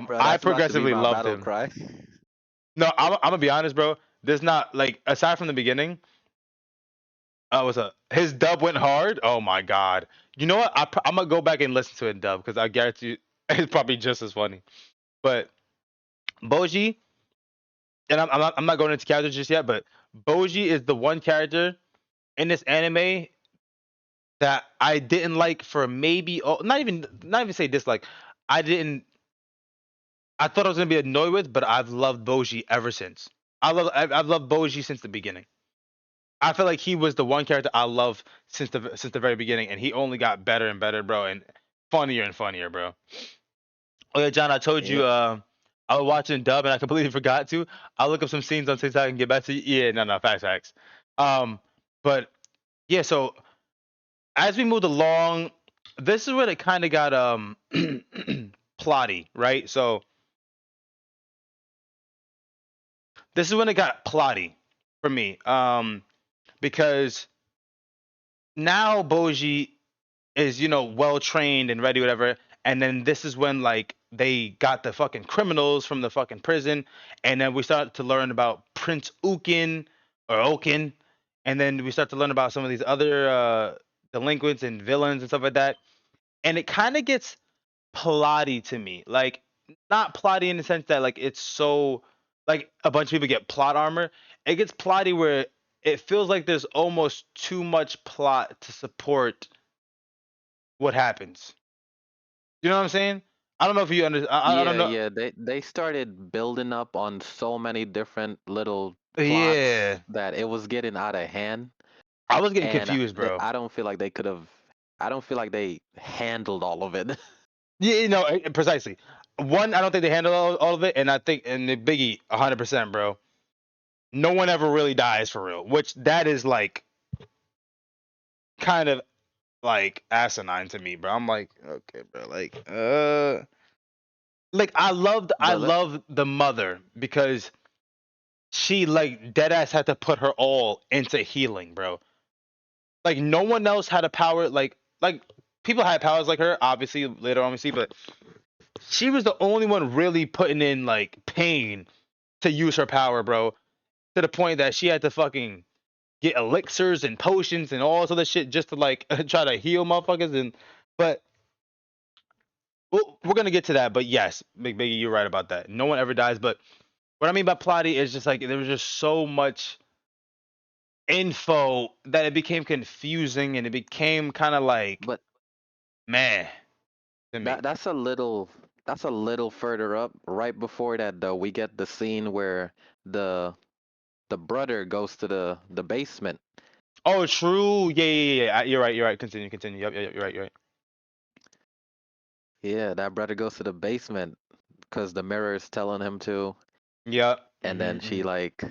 Bro, I that's about to be progressively my loved battle him. cry. No, I'm gonna be honest, bro. There's not like aside from the beginning. What's up? His dub went hard. Oh my god. You know what? I'm gonna go back and listen to it in dub because I guarantee you, it's probably just as funny. But Boji, and I'm not going into characters just yet, but Boji is the one character in this anime that I didn't like for maybe not even say dislike. I didn't I thought I was gonna be annoyed with, but I've loved Boji ever since. I've loved Boji since the beginning. I feel like he was the one character I love since the very beginning, and he only got better and better, bro, and funnier, bro. Oh yeah, John, I told you Yep. I was watching dub and I completely forgot to. I'll look up some scenes on TikTok and get back to you. Yeah, no, facts. Um, but yeah, so as we moved along, this is where it kind of got plotty, right? So this is when it got plotty for me, because now Boji is well trained and ready, whatever. And then this is when like they got the fucking criminals from the fucking prison, and then we start to learn about Prince Ukin or Okin, and then we start to learn about some of these other delinquents and villains and stuff like that. And it kind of gets plotty to me. Like not plotty in the sense that like it's so like a bunch of people get plot armor. It gets plotty where it feels like there's almost too much plot to support what happens. You know what I'm saying? I don't know if you understand. I don't Yeah, know. yeah. They started building up on so many different little plots Yeah, that it was getting out of hand, I was getting and confused, bro. I don't feel like they could have. I don't feel like they handled all of it. Yeah, precisely. One, I don't think they handled all of it, and I think, and the biggie, 100%, bro. No one ever really dies for real, which that is like kind of like asinine to me, bro. I'm like, okay, bro, like I But let, loved the mother because she like dead ass had to put her all into healing, bro. Like no one else had a power like people had powers like her, obviously later on we see, but she was the only one really putting in like pain to use her power, bro. To the point that she had to fucking get elixirs and potions and all this other shit just to like try to heal motherfuckers. And but Well, we're gonna get to that, but yes, Big Biggie, you're right about that. No one ever dies, but what I mean by plotty is just like there was just so much info that it became confusing and it became kind of like But meh to me. that's a little further up. Right before that though, we get the scene where the the brother goes to the basement. Oh, true. Yeah, yeah, yeah. You're right. You're right. Continue. Continue. Yep. Yep. You're right. You're right. Yeah, that brother goes to the basement because the mirror is telling him to, Yep. and then Hmm.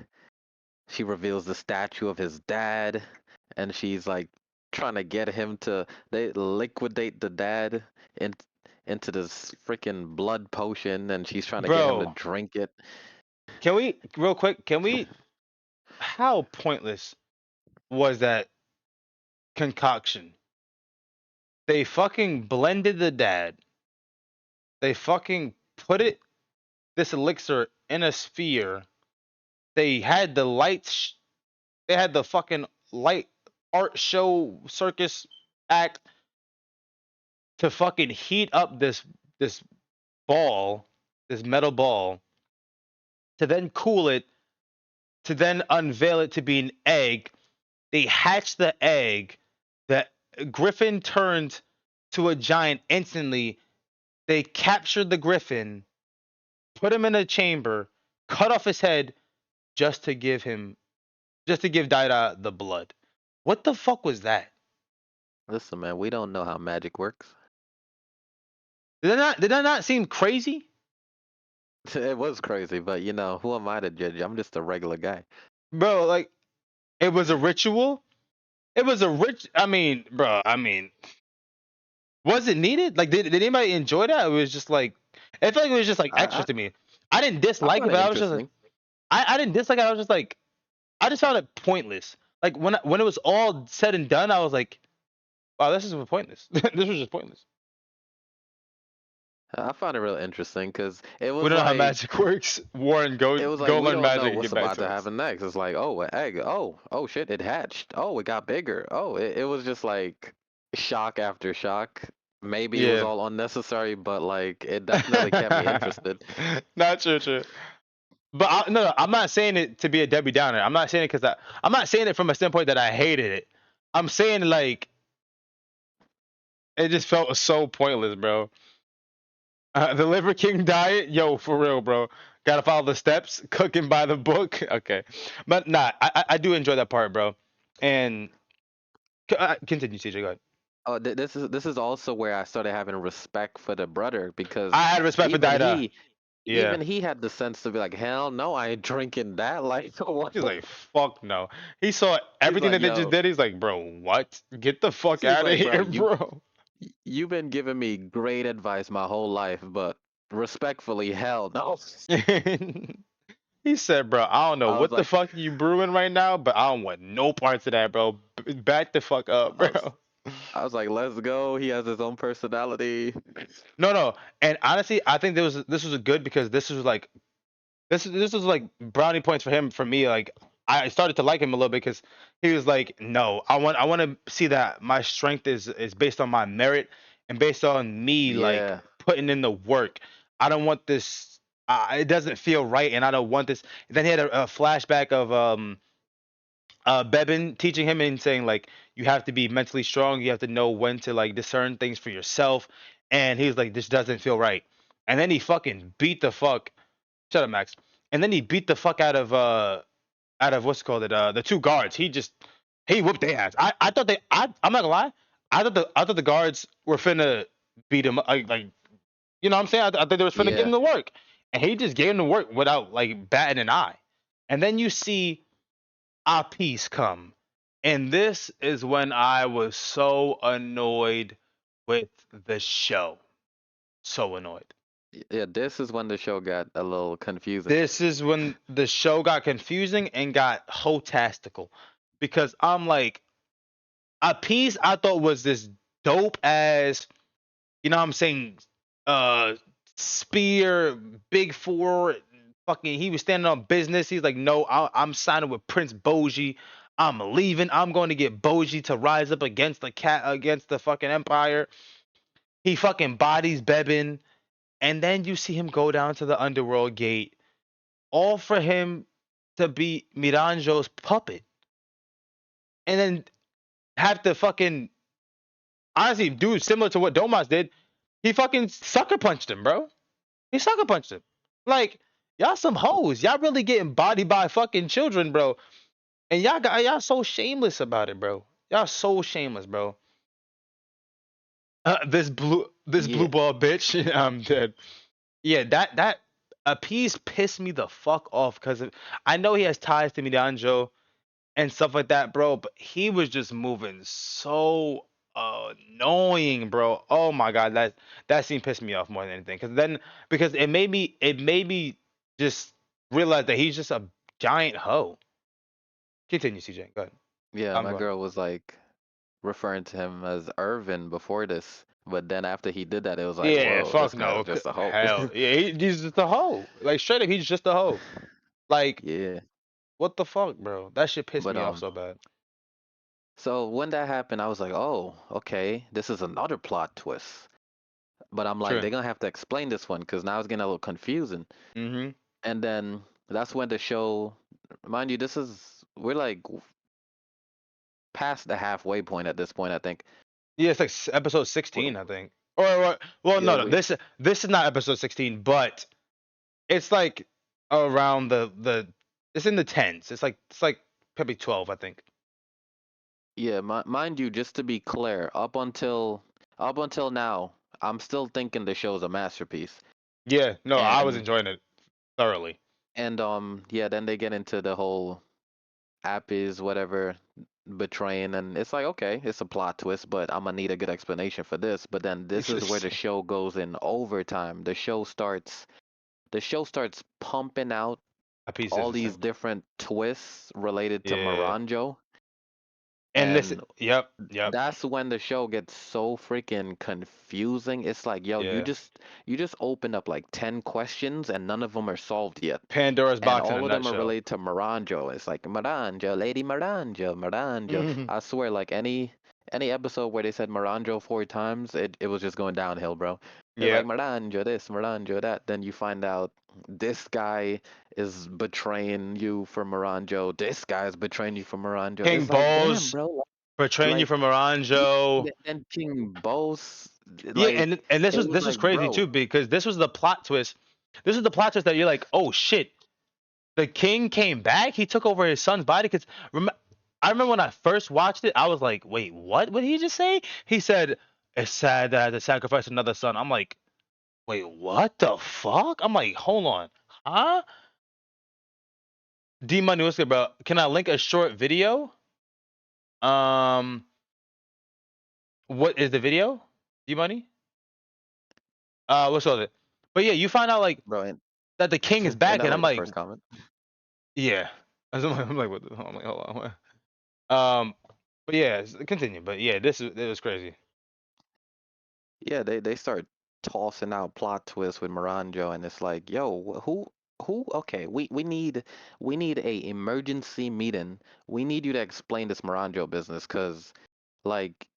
she reveals the statue of his dad, and she's like trying to get him to they liquidate the dad in, into this freaking blood potion, and she's trying to get him to Bro, drink it. can we real quick? Can we? How pointless was that concoction? They fucking blended the dad. They fucking put this elixir in a sphere. They had the lights. They had the fucking light art show circus act to fucking heat up this ball, this metal ball, to then cool it, to then unveil it to be an egg. They hatch the egg. The griffin turned to a giant instantly. They captured the griffin, put him in a chamber, cut off his head just to give him, just to give Daida the blood. What the fuck was that? Listen, man, we don't know how magic works. Did that not seem crazy? It was crazy, but you know, who am I to judge? I'm just a regular guy. Bro, like it was a ritual. It was a rich. I mean, bro. I mean, was it needed? Like, did anybody enjoy that? It was just like, I feel like it was just like I extra I, to me. I didn't I dislike it, found it but I was just like, interesting. I didn't dislike it. I was just like, I just found it pointless. Like when it was all said and done, I was like, wow, this is pointless. This was just pointless. I found it real interesting because it We was don't know how like magic works. Warren, go it was like go we learn don't know magic and what's get back about to to us. happen next. It's like, oh, an egg. Oh shit, it hatched. Oh, it got bigger. Oh, it was just like shock after shock. Maybe it was Yeah. all unnecessary, but like it definitely kept me interested. Not true, true. But no, I'm not saying it to be a Debbie Downer. I'm not saying it because I'm not saying it from a standpoint that I hated it. I'm saying like it just felt so pointless, bro. The Liver King diet, yo, for real, bro. Gotta follow the steps, cooking by the book. Okay, but nah, I do enjoy that part, bro. And continue, CJ. Go ahead. Oh, this is also where I started having respect for the brother because I had respect for even Daida. he Yeah, even he had the sense to be like, hell no, I ain't drinking that. Like, what? he's like, fuck no. He saw He's everything like, that they just yo, did. He's like, bro, what? Get the fuck he's out of like, bro, here, bro. you've been giving me great advice my whole life, but respectfully, hell no. He said, bro, I don't know I was what the like, fuck you brewing right now, but I don't want no parts of that, bro. Back the fuck up, I bro. was, I was like, let's go. He has his own personality. No, no. And honestly, I think this was a good because this was like brownie points for him for me. Like I started to like him a little bit because he was like, no, I want to see that my strength is based on my merit and based on me like Yeah, putting in the work. I don't want this. It doesn't feel right, and I don't want this. Then he had a flashback of Bebin teaching him and saying like you have to be mentally strong. You have to know when to like discern things for yourself. And he was like, this doesn't feel right. And then he fucking beat the fuck. Shut up, Max. And then he beat the fuck out of what's called it the two guards. He whooped their ass. I thought I'm not gonna lie. I thought the guards were finna beat him like you know what I'm saying. I thought they was finna give yeah, him the work, and he just gave him the work without like batting an eye. And then you see Apis come, and this is when I was so annoyed with the show. So annoyed. yeah. This is when the show got a little confusing. This is when the show got confusing and got hotastical because I'm like, a piece I thought was this dope as, you know what I'm saying, uh, spear, big four, fucking, he was standing on business. He's like, no, I'm signing with Prince Boji. I'm leaving. I'm going to get Boji to rise up against the fucking empire. He fucking bodies Bebin, and then you see him go down to the underworld gate, all for him to be Miranjo's puppet, and then have to fucking honestly do similar to what Domas did. He fucking sucker punched him, bro. He sucker punched him. Like, y'all some hoes. Y'all really getting bodied by fucking children, bro. And y'all so shameless about it, bro. Y'all so shameless, bro. This blue Yeah, ball bitch. I'm dead. Yeah, that a piece pissed me the fuck off because I know he has ties to Miranjo and stuff like that, bro. But he was just moving so annoying, bro. Oh my god, that scene pissed me off more than anything. Because it made me just realize that he's just a giant hoe. Continue, CJ. Go ahead. yeah. I'm My going. girl was like referring to him as Irvin before this, but then after he did that, it was like, Yeah, whoa, this fuck guy's no. just a hoe. Hell, yeah, he's just a hoe. Like straight up, he's just a hoe. Like Yeah, what the fuck, bro? That shit pissed but me off so bad. so when that happened, I was like, oh, okay, this is another plot twist. But I'm like, True. they're gonna have to explain this one because now it's getting a little confusing. Mm-hmm. And then that's when the show, mind you, we're like past the halfway point at this point, I think. Yeah, it's like episode W- 16, I think. Or well, Yeah, no. This is not episode 16, but it's like around the it's in the tens. It's like probably 12, I think. yeah, mind you, just to be clear, up until now, I'm still thinking the show's a masterpiece. Yeah, no, I was And enjoying it thoroughly. yeah, then they get into the whole app is whatever betraying, and it's like, okay, it's a plot twist, but I'm gonna need a good explanation for this. But then this It's is where the just show goes in overtime. The show starts pumping out a piece all of these different twists related to yeah. Moranjo, And this and yep. that's when the show gets so freaking confusing. It's like, yo, you Yeah. just you just opened up like 10 questions and none of them are solved yet. Pandora's And box in a all of them are nutshell. related to Moranjo. It's like Moranjo, Lady Moranjo, Moranjo. I swear, like any episode where they said Moranjo 4 times, it was just going downhill, bro. It's Yeah. like Moranjo this, Moranjo that. Then you find out this guy is betraying you for Moranjo. This guy is betraying you for Moranjo. King It's like, damn, Balls bro. portraying you Like, from yeah, Moranjo. then King Boss, Yeah, like, and this it was was this was like, crazy bro. too because this was the plot twist. This is the plot twist that you're like, oh shit, the king came back. He took over his son's body. Because I remember when I first watched it, I was like, wait, what? What did he just say? He said, it's sad that I had to sacrifice another son. I'm like, wait, what the fuck? I'm like, hold on, huh? D Money, what's good, bro? Can I link a short video? Um, what is the video? D Money? What's all it? But yeah, you find out like Bro, and, that the king is and back, that and I'm like the like, first comment. yeah. I'm like, what the, I'm like, hold on. But yeah, continue. But yeah, it was crazy. Yeah, they start tossing out plot twists with Moranjo, and it's like, yo, who? Okay, we need a emergency meeting. We need you to explain this Moranjo business, cause like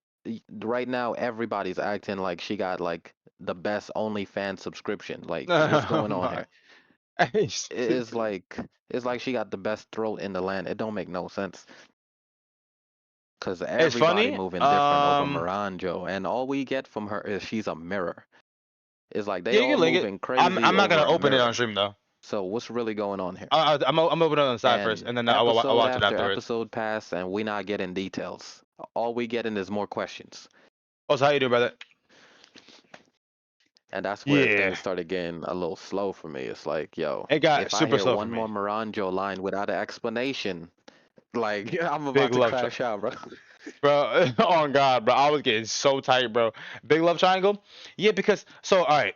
right now everybody's acting like she got like the best OnlyFans subscription. Like, what's Oh going on my, here? hey, It- It's stupid. like it's like she got the best throat in the land. It don't make no sense. Cause It's everybody funny. moving different over Moranjo, and all we get from her is she's a mirror. It's like they Yeah, you all can link it. moving I'm crazy I'm not over gonna a open it on mirror. stream though. So what's really going on here? I'm open it on the side first, And and then I'll episode watch it after afterwards. episode pass, and we not getting details. All we getting is more questions. Also, how you doing, brother? And that's where Yeah, things started getting a little slow for me. It's like, yo, it got if I super hear slow for one more me. Moranjo line without an explanation, like I'm Big about to love triangle, crash out, bro. bro. Oh God, bro, I was getting so tight, bro. Big love triangle. Yeah, because so all right.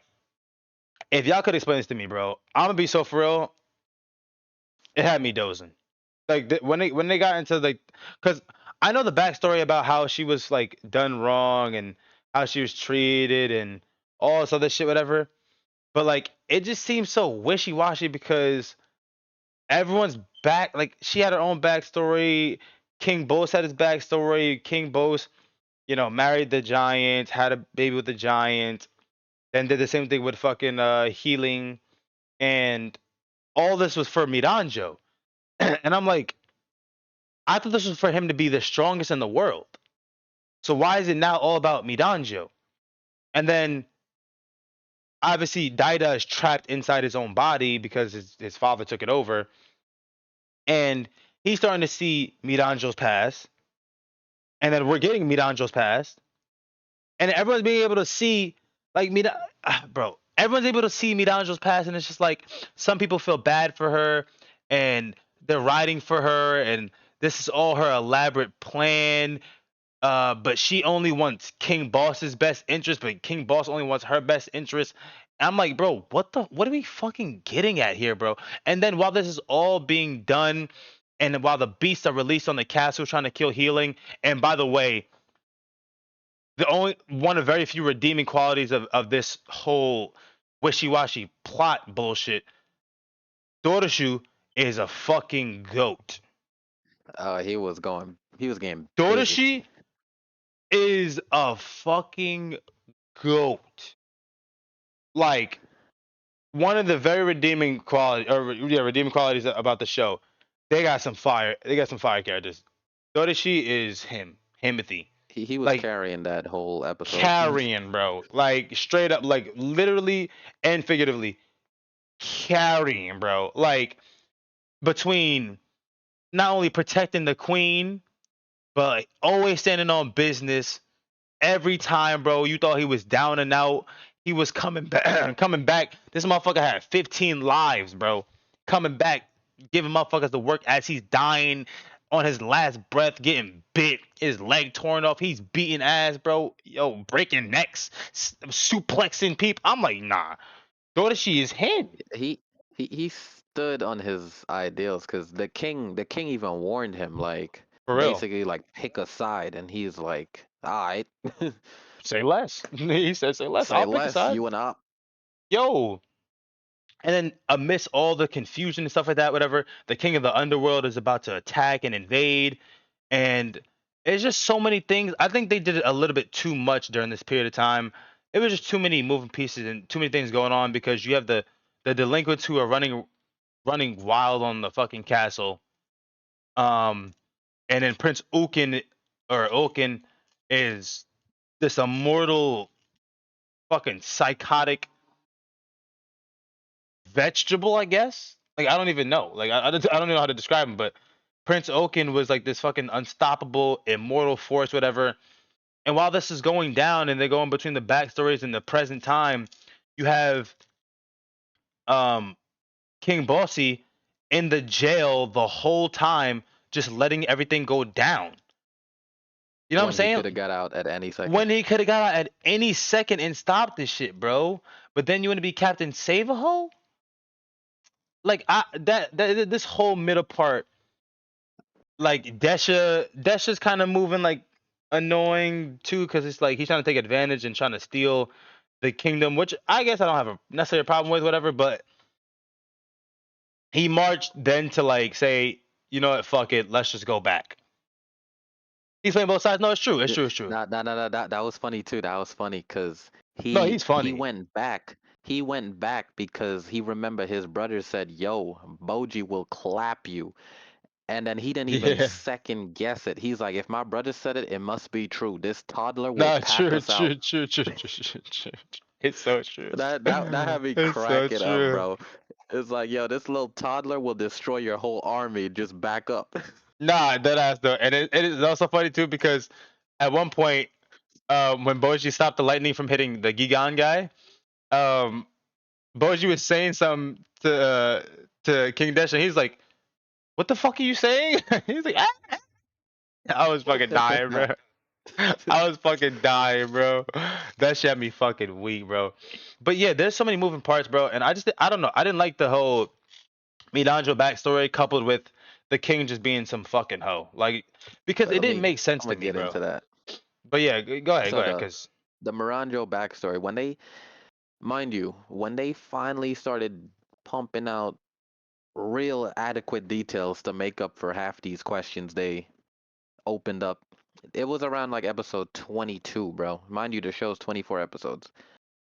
If y'all could explain this to me, bro, I'm gonna be so for real. It had me dozing. Like when they got into like, cause I know the backstory about how she was like done wrong and how she was treated and all this other shit, whatever. But like it just seems so wishy washy because everyone's back. Like she had her own backstory. King Bose had his backstory. King Bose. married the giant, had a baby with the giant, then did the same thing with fucking healing, and all this was for Miranjo. And I'm like, I thought this was for him to be the strongest in the world. So why is it now all about Miranjo? And then obviously Daida is trapped inside his own body because his father took it over, and he's starting to see Miranjo's past, and then we're getting Miranjo's past, and everyone's being able to see like bro. Everyone's able to see Miranjo's past, and it's just like some people feel bad for her, and they're riding for her, and this is all her elaborate plan. But she only wants King Boss's best interest, but King Boss only wants her best interest. I'm like, bro, what are we fucking getting at here, bro? And then while this is all being done, and while the beasts are released on the castle trying to kill Healing, and by the way, the only one of very few redeeming qualities of this whole wishy-washy plot bullshit, Doroshu is a fucking goat. He was getting busy. Doroshu is a fucking goat. Like one of the very redeeming quality or yeah, redeeming qualities about the show. They got some fire. They got some fire characters. Dodashi is him, Himothy. He was Like carrying that whole episode. carrying, bro. Like straight up, like literally and figuratively carrying, bro. Like between not only protecting the queen, but always standing on business every time, bro. You thought he was down and out. He was coming back. Coming back. This motherfucker had 15 lives, bro. Coming back, giving motherfuckers the work as he's dying on his last breath, getting bit, his leg torn off. He's beating ass, bro. Yo, breaking necks, suplexing people. I'm like, nah. Dodashi is him. he he stood on his ideals because the king even warned him, like, For real. basically, like, pick a side, and he's like, all right. Say less. He said, say less. Say I'll pick a less, side. you and I. Yo, and then amidst all the confusion and stuff like that, whatever, the king of the underworld is about to attack and invade, and it's just so many things. I think they did it a little bit too much during this period of time. It was just too many moving pieces and too many things going on because you have the delinquents who are running wild on the fucking castle. Um, and then Prince Ulkin is this immortal fucking psychotic vegetable, I guess. Like I don't even know. Like I don't know how to describe him, but Prince Oaken was like this fucking unstoppable, immortal force, whatever. And while this is going down, and they're going between the backstories and the present time, you have um King Bossy in the jail the whole time, just letting everything go down. You know what I'm When he saying? could have got out at any second. When he could have got out at any second and stopped this shit, bro. But then you want to be Captain Save-A-Ho? Like that this whole middle part, like Desha's kind of moving like annoying too, because it's like he's trying to take advantage and trying to steal the kingdom, which I guess I don't have a necessarily a problem with, whatever. But he marched then to like say, you know what, fuck it, let's just go back. He's playing both sides. No, it's true. It's Yeah, true. It's true. no, that was funny too. That was funny because No, he he's he funny. went back. He went back because he remembered his brother said, "Yo, Boji will clap you," and then he didn't even Yeah. second guess it. He's like, "If my brother said it, it must be true. This toddler will No, pack true, us out." true, true, true, true, true, true. It's so true. That had me It's so cracking up, true. bro. It's like, yo, this little toddler will destroy your whole army. Just back up. Nah, that ass though, and it is also funny too because at one point, when Boji stopped the lightning from hitting the Gigan guy, um, Boji was saying something to King Dash, and he's like, "What the fuck are you saying?" He's like, ah. I was fucking dying, bro. I was fucking dying, bro. That shit had me fucking weak, bro. But yeah, there's so many moving parts, bro, and I don't know. I didn't like the whole Milanjo backstory coupled with the king just being some fucking hoe, like because it Let didn't me. make sense I'm to gonna me, get bro. into that. But yeah, go So ahead, cause the Miranjo backstory, when they, mind you, when they finally started pumping out real adequate details to make up for half these questions they opened up It was around like episode 22, bro. Mind you, the show's 24 episodes.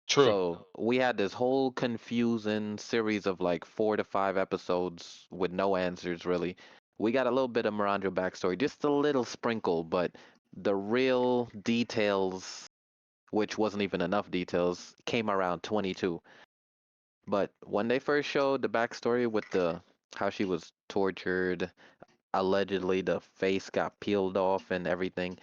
True. So we had this whole confusing series of like 4 to 5 episodes with no answers, really. We got a little bit of Miranjo backstory, just a little sprinkle, but the real details, which wasn't even enough details, came around 22. But when they first showed the backstory with the how she was tortured, allegedly the face got peeled off and everything,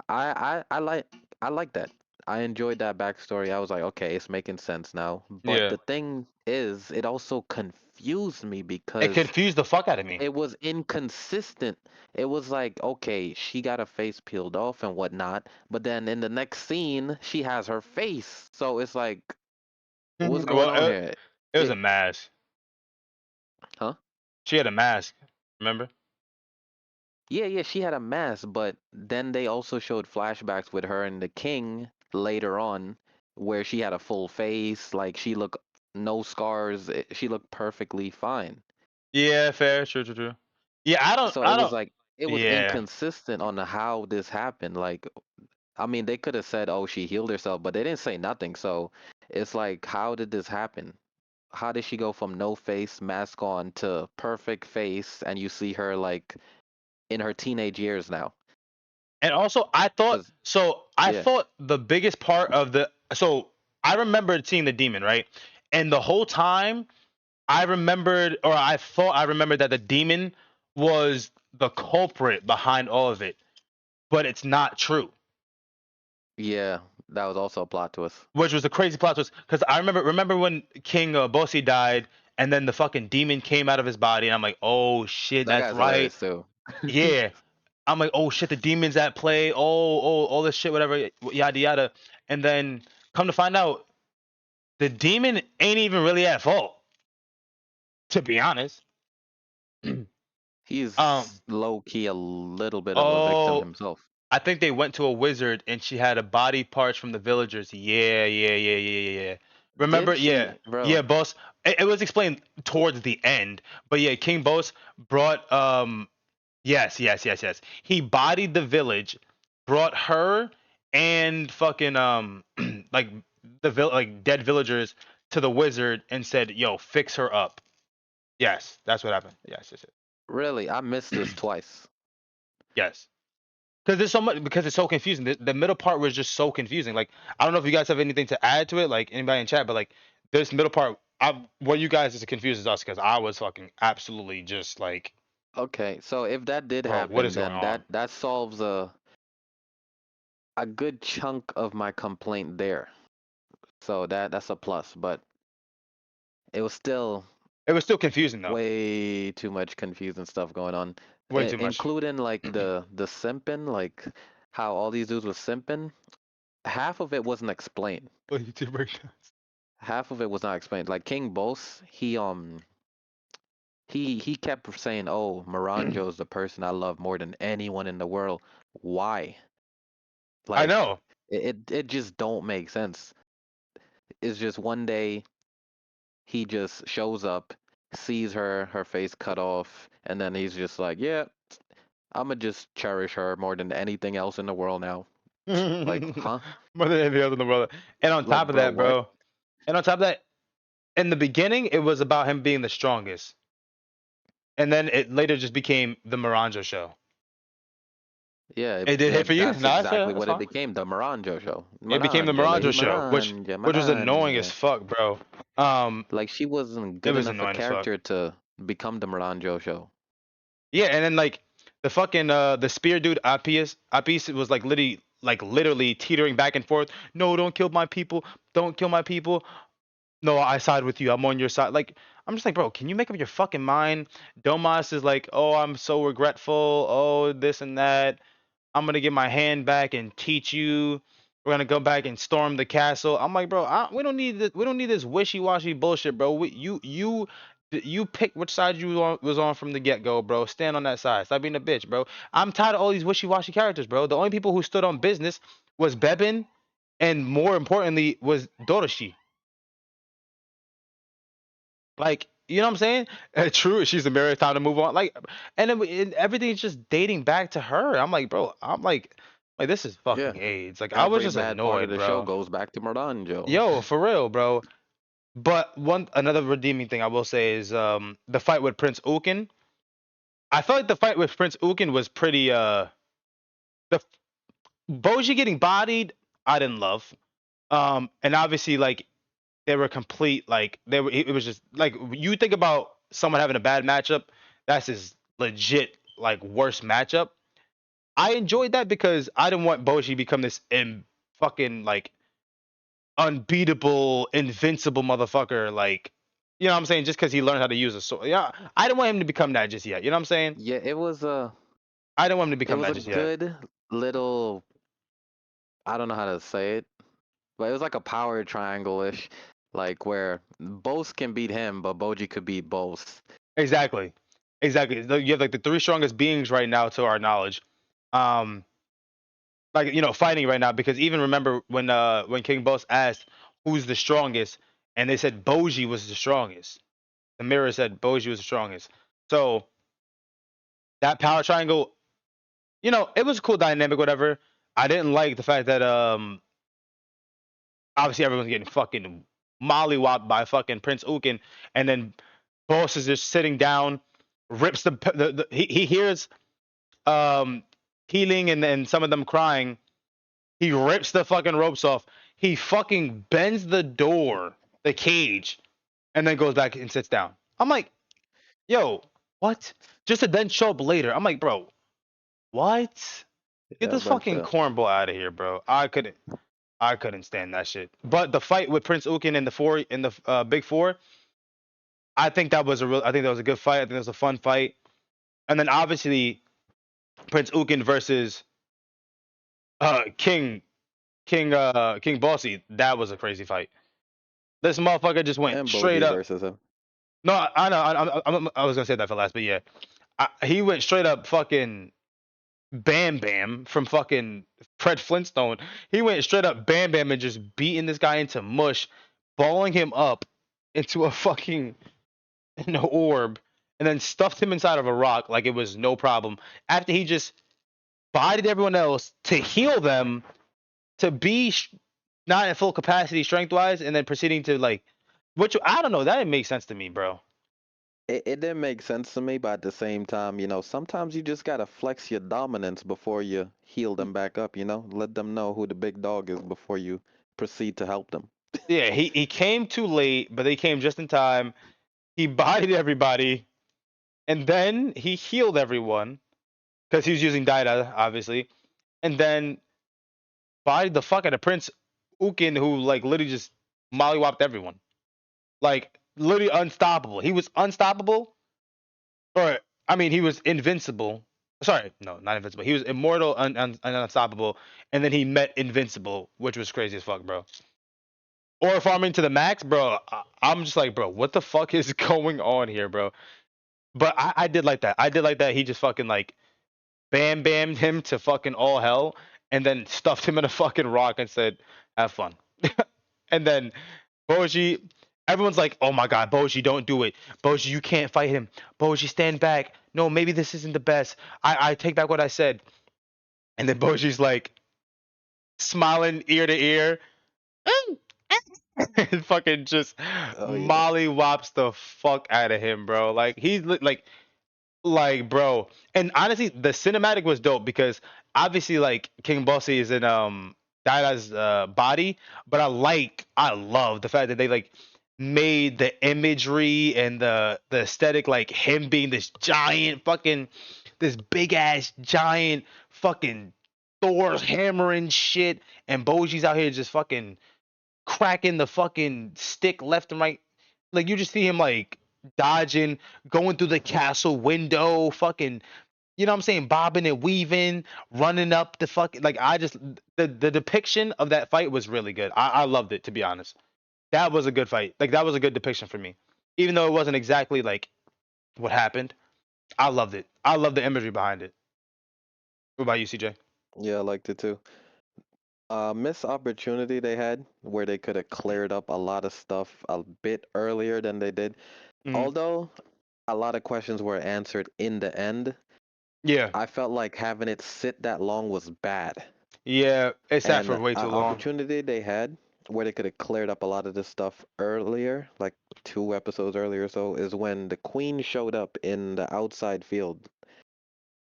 I like that. I enjoyed that backstory. I was like, okay, it's making sense now. But Yeah. the thing is, it also confused me It because confused the fuck out of me. it was inconsistent. It was like, okay, she got her face peeled off and whatnot, but then in the next scene, she has her face. So it's like, what's going Well, on here? it was a It, mask. huh? She had a mask. Remember? Yeah, yeah, she had a mask, but then they also showed flashbacks with her and the king later on, where she had a full face, like she looked no scars, she looked perfectly fine. Yeah, fair. True, true, true. Yeah, I don't. So it I was don't. like it was Yeah. inconsistent on the how this happened. Like, I mean, they could have said, "Oh, she healed herself," but they didn't say nothing. So it's like, how did this happen? How did she go from no face, mask on, to perfect face, and you see her like in her teenage years now? And also, I thought 'Cause so. I yeah. thought the biggest part of the so I remembered seeing the demon, right? And the whole time, I remembered, or I thought I remembered that the demon was the culprit behind all of it, but it's not true. Yeah, that was also a plot twist. Which was a crazy plot twist because I remember when King Bosi died, and then the fucking demon came out of his body, and I'm like, oh shit, That that's guy's right. hilarious too. Yeah, I'm like, oh shit, the demon's at play. All this shit, whatever, yada yada. And then come to find out, the demon ain't even really at fault, to be honest. Um, He's low key a little bit of a victim oh, himself. I think they went to a wizard and she had a body parts from the villagers. Yeah. Remember? Did Yeah, she, yeah, bro? boss. It was explained towards the end, but yeah, King Boss brought yes. He bodied the village, brought her and fucking like like dead villagers to the wizard and said, "Yo, fix her up." Yes, that's what happened. Yes. Really, I missed this twice. Yes. Because there's so much because it's so confusing. The middle part was just so confusing. Like I don't know if you guys have anything to add to it, like anybody in chat, but like this middle part, what you guys is as confused as us because I was fucking absolutely just like, Okay, so if that did bro, what happen, is going then on? that solves a good chunk of my complaint there. So that's a plus, but it was still It was still confusing though, way too much confusing stuff going on, way too much. including like the simping, like how all these dudes was simping. Half of it wasn't explained. YouTube breakdowns. Half of it was not explained. Like King Boss, he kept saying, "Oh, Moranjo is the person I love more than anyone in the world." Why? I Like know. it just don't make sense. It's just one day he just shows up, sees her face cut off, and then he's just like, "Yeah, I'ma just cherish her more than anything else in the world now." Like, huh? More than anything else in the world. And on Like, top of bro, that, what? bro, and on top of that, in the beginning, it was about him being the strongest, and then it later just became the Moranjo show. Yeah, It did hit for you? that's No, that's fair. exactly That's what it fine. became, the Moranjo show. It became the Moranjo, Moranjo Lady show, Moranja, which was annoying as Moranja. fuck, bro. Um, Like she wasn't it good was enough a annoying as fuck. character to become the Moranjo show. Yeah, and then like the fucking the spear dude Appius was like literally teetering back and forth. No, don't kill my people. Don't kill my people. No, I side with you. I'm on your side. Like I'm just like, bro, can you make up your fucking mind? Domas is like, oh, I'm so regretful. Oh, this and that. I'm gonna get my hand back and teach you. We're gonna go back and storm the castle. I'm like, bro, we don't need this. We don't need this wishy-washy bullshit, bro. You pick which side you was on from the get-go, bro. Stand on that side. Stop being a bitch, bro. I'm tired of all these wishy-washy characters, bro. The only people who stood on business was Bebin, and more importantly was Doroshi. Like, you know what I'm saying? True, she's a married, time to move on. Like, and everything's just dating back to her. I'm like, bro. I'm like. Like this is Yeah. fucking AIDS. Like I was Every just bad part of annoyed, the show bro. goes back to Moranjo. Yo, for real, bro. But another redeeming thing I will say is the fight with Prince Ukin. I felt like the fight with Prince Ukin was pretty the Boji getting bodied, I didn't love. And obviously like they were complete like they were it was just like you think about someone having a bad matchup, that's his legit like worst matchup. I enjoyed that because I didn't want Boji to become this fucking like unbeatable, invincible motherfucker. Like, you know what I'm saying? Just because he learned how to use a sword. Yeah, I didn't want him to become that just yet. You know what I'm saying? Yeah, I didn't want him to it become was that a just yet. good little, I don't know how to say it, but it was like a power triangle-ish, like where both can beat him, but Boji could beat both. Exactly. Exactly. You have like the three strongest beings right now to our knowledge. Um, like fighting right now because even remember when King Boss asked who's the strongest and they said Boji was the strongest. The mirror said Boji was the strongest. So that power triangle, it was a cool dynamic, whatever. I didn't like the fact that obviously everyone's getting fucking mollywopped by fucking Prince Ukin, and then Boss is just sitting down, rips he hears um healing and some of them crying. He rips the fucking ropes off. He fucking bends the door, the cage, and then goes back and sits down. I'm like, yo, what? Just to then show up later. I'm like, bro, what? Get Yeah, a this bunch fucking of cornball out of here, bro. I couldn't stand that shit. But the fight with Prince Ukin in the Big Four, I think that was a good fight. I think that was a fun fight. And then obviously Prince Ukin versus King Bossy. That was a crazy fight. This motherfucker just went and straight Boji up. versus him. No, I know. I was gonna say that for last, but yeah, he went straight up fucking Bam Bam from fucking Fred Flintstone. He went straight up Bam Bam and just beating this guy into mush, balling him up into a fucking an orb, and then stuffed him inside of a rock like it was no problem. After he just bodied everyone else to heal them to be not at full capacity strength wise, and then proceeding to like, which I don't know, that didn't make sense to me, bro. It didn't make sense to me, but at the same time, sometimes you just gotta flex your dominance before you heal them back up, Let them know who the big dog is before you proceed to help them. Yeah, he came too late, but he came just in time. He bodied everybody, and then he healed everyone because he was using Daida, obviously, and then bodied the fuck out of Prince Ukin, who like literally just mollywopped everyone, like literally unstoppable. He was unstoppable, or I mean, he was invincible. Sorry, no, not invincible. He was immortal and unstoppable, and then he met invincible, which was crazy as fuck, bro. Or farming to the max, bro. I'm just like, bro, what the fuck is going on here, bro? But I did like that. I did like that. He just fucking like bam bammed him to fucking all hell, and then stuffed him in a fucking rock and said, "Have fun." And then Boji, everyone's like, "Oh my god, Boji, don't do it. Boji, you can't fight him. Boji, stand back. No, maybe this isn't the best. I take back what I said." And then Boji's like smiling ear to ear. And fucking just Oh yeah. molly wops the fuck out of him, bro. Like like bro. And honestly, the cinematic was dope because obviously like King Bossy is in Daida's body, but I love the fact that they like made the imagery and the aesthetic like him being this giant fucking this big ass giant fucking Thor's hammering shit and Boji's out here just fucking cracking the fucking stick left and right. Like you just see him like dodging, going through the castle window, fucking, you know what I'm saying, bobbing and weaving, running up the fucking like I just the depiction of that fight was really good. I loved it to be honest. That was a good fight. Like that was a good depiction for me. Even though it wasn't exactly like what happened, I loved it. I love the imagery behind it. What about you, CJ? Yeah, I liked it too. Missed opportunity they had where they could have cleared up a lot of stuff a bit earlier than they did. Mm, Although a lot of questions were answered in the end, yeah. I felt like having it sit that long was bad. Yeah, it sat And for an way too long. opportunity they had where they could have cleared up a lot of this stuff earlier, like 2 episodes earlier or so, is when the queen showed up in the outside field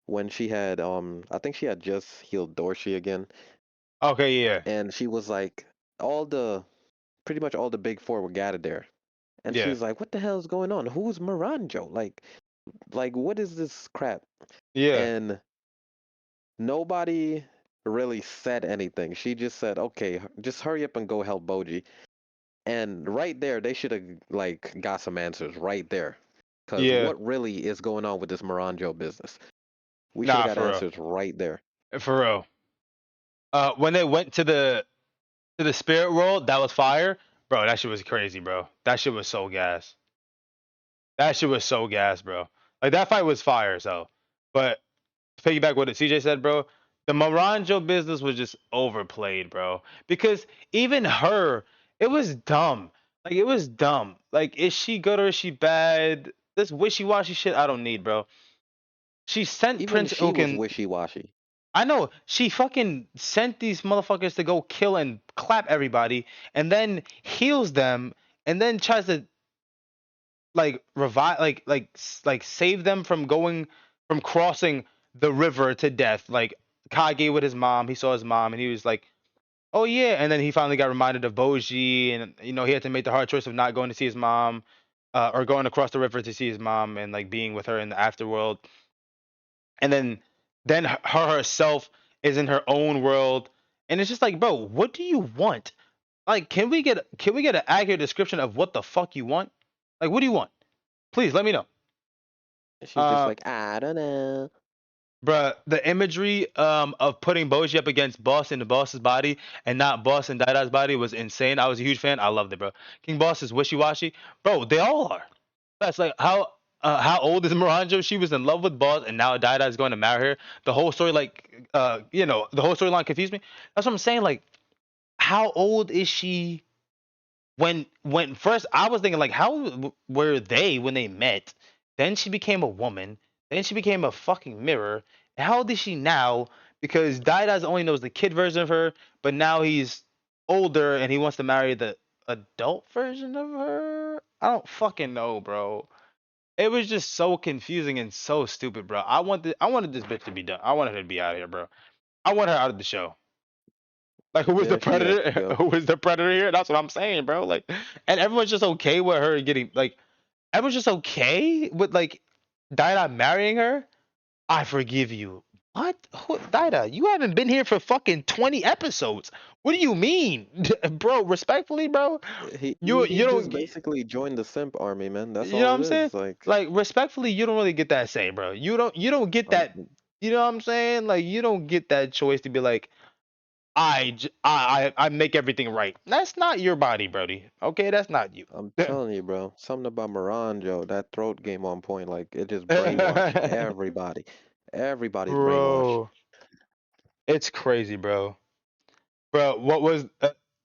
when she had I think she had just healed Dorsey again, Okay, yeah, and she was like all the pretty much all the big four were gathered there. And yeah, she's like, "What the hell is going on? Who's Miranjo? Like what is this crap?" yeah, And nobody really said anything. She just said, "Okay, just hurry up and go help Boji." And right there, they should have like got some answers right there. Cause yeah. what really is going on with this Miranjo business? We should have Nah, got for real, answers right there. for real. When they went to the spirit world, that was fire, bro. That shit was crazy, bro. That shit was so gas. That shit was so gas, bro. Like that fight was fire, so. But to piggyback what CJ said, bro, the Moranjo business was just overplayed, bro. Because even her, it was dumb. Like it was dumb. Like is she good or is she bad? This wishy-washy shit I don't need, bro. She sent Even Prince she was Ukin. wishy-washy. I know she fucking sent these motherfuckers to go kill and clap everybody, and then heals them, and then tries to like revive, like save them from going from crossing the river to death. Like Kage with his mom, he saw his mom, and he was like, "Oh yeah," and then he finally got reminded of Boji, and he had to make the hard choice of not going to see his mom, or going across the river to see his mom, and like being with her in the afterworld, and then her herself is in her own world, and it's just like, bro, what do you want? Like, can we get an accurate description of what the fuck you want? Like, what do you want? Please let me know. She's just Uh, like, I don't know. Bruh, the imagery of putting Boji up against Boss in the Boss's body and not Boss in Dada's body was insane. I was a huge fan. I loved it, bro. King Boss is wishy washy, bro. They all are. That's like how old is Miranjo? She was in love with Boss, and now Dada is going to marry her. The whole story, like, the whole storyline confused me. That's what I'm saying. Like, how old is she? When first I was thinking like how were they when they met? Then she became a woman. Then she became a fucking mirror. And how old is she now? Because Daidas only knows the kid version of her, but now he's older and he wants to marry the adult version of her. I don't fucking know, bro. It was just so confusing and so stupid, bro. I wanted this bitch to be done. I wanted her to be out of here, bro. I want her out of the show. Like who was the Yeah, she has to predator? go. Who was the predator here? That's what I'm saying, bro. Like, and everyone's just okay with her getting like, everyone's just okay with like Dinah marrying her. I forgive you. What? Who, Dinah? You haven't been here for fucking 20 episodes. What do you mean, bro? Respectfully, bro. He You just don't. basically joined the simp army, man. That's You know all what it I'm saying? is. Like, Like respectfully, you don't really get that say, bro. You don't get I'm that. You know what I'm saying? Like you don't get that choice to be like, I make everything right. That's not your body, Brody. Okay, that's not you. I'm telling you, bro. Something about Moranjo, that throat game on point. Like, it just brainwashed everybody. Everybody's brainwashed. Bro, it's crazy, bro. Bro, what was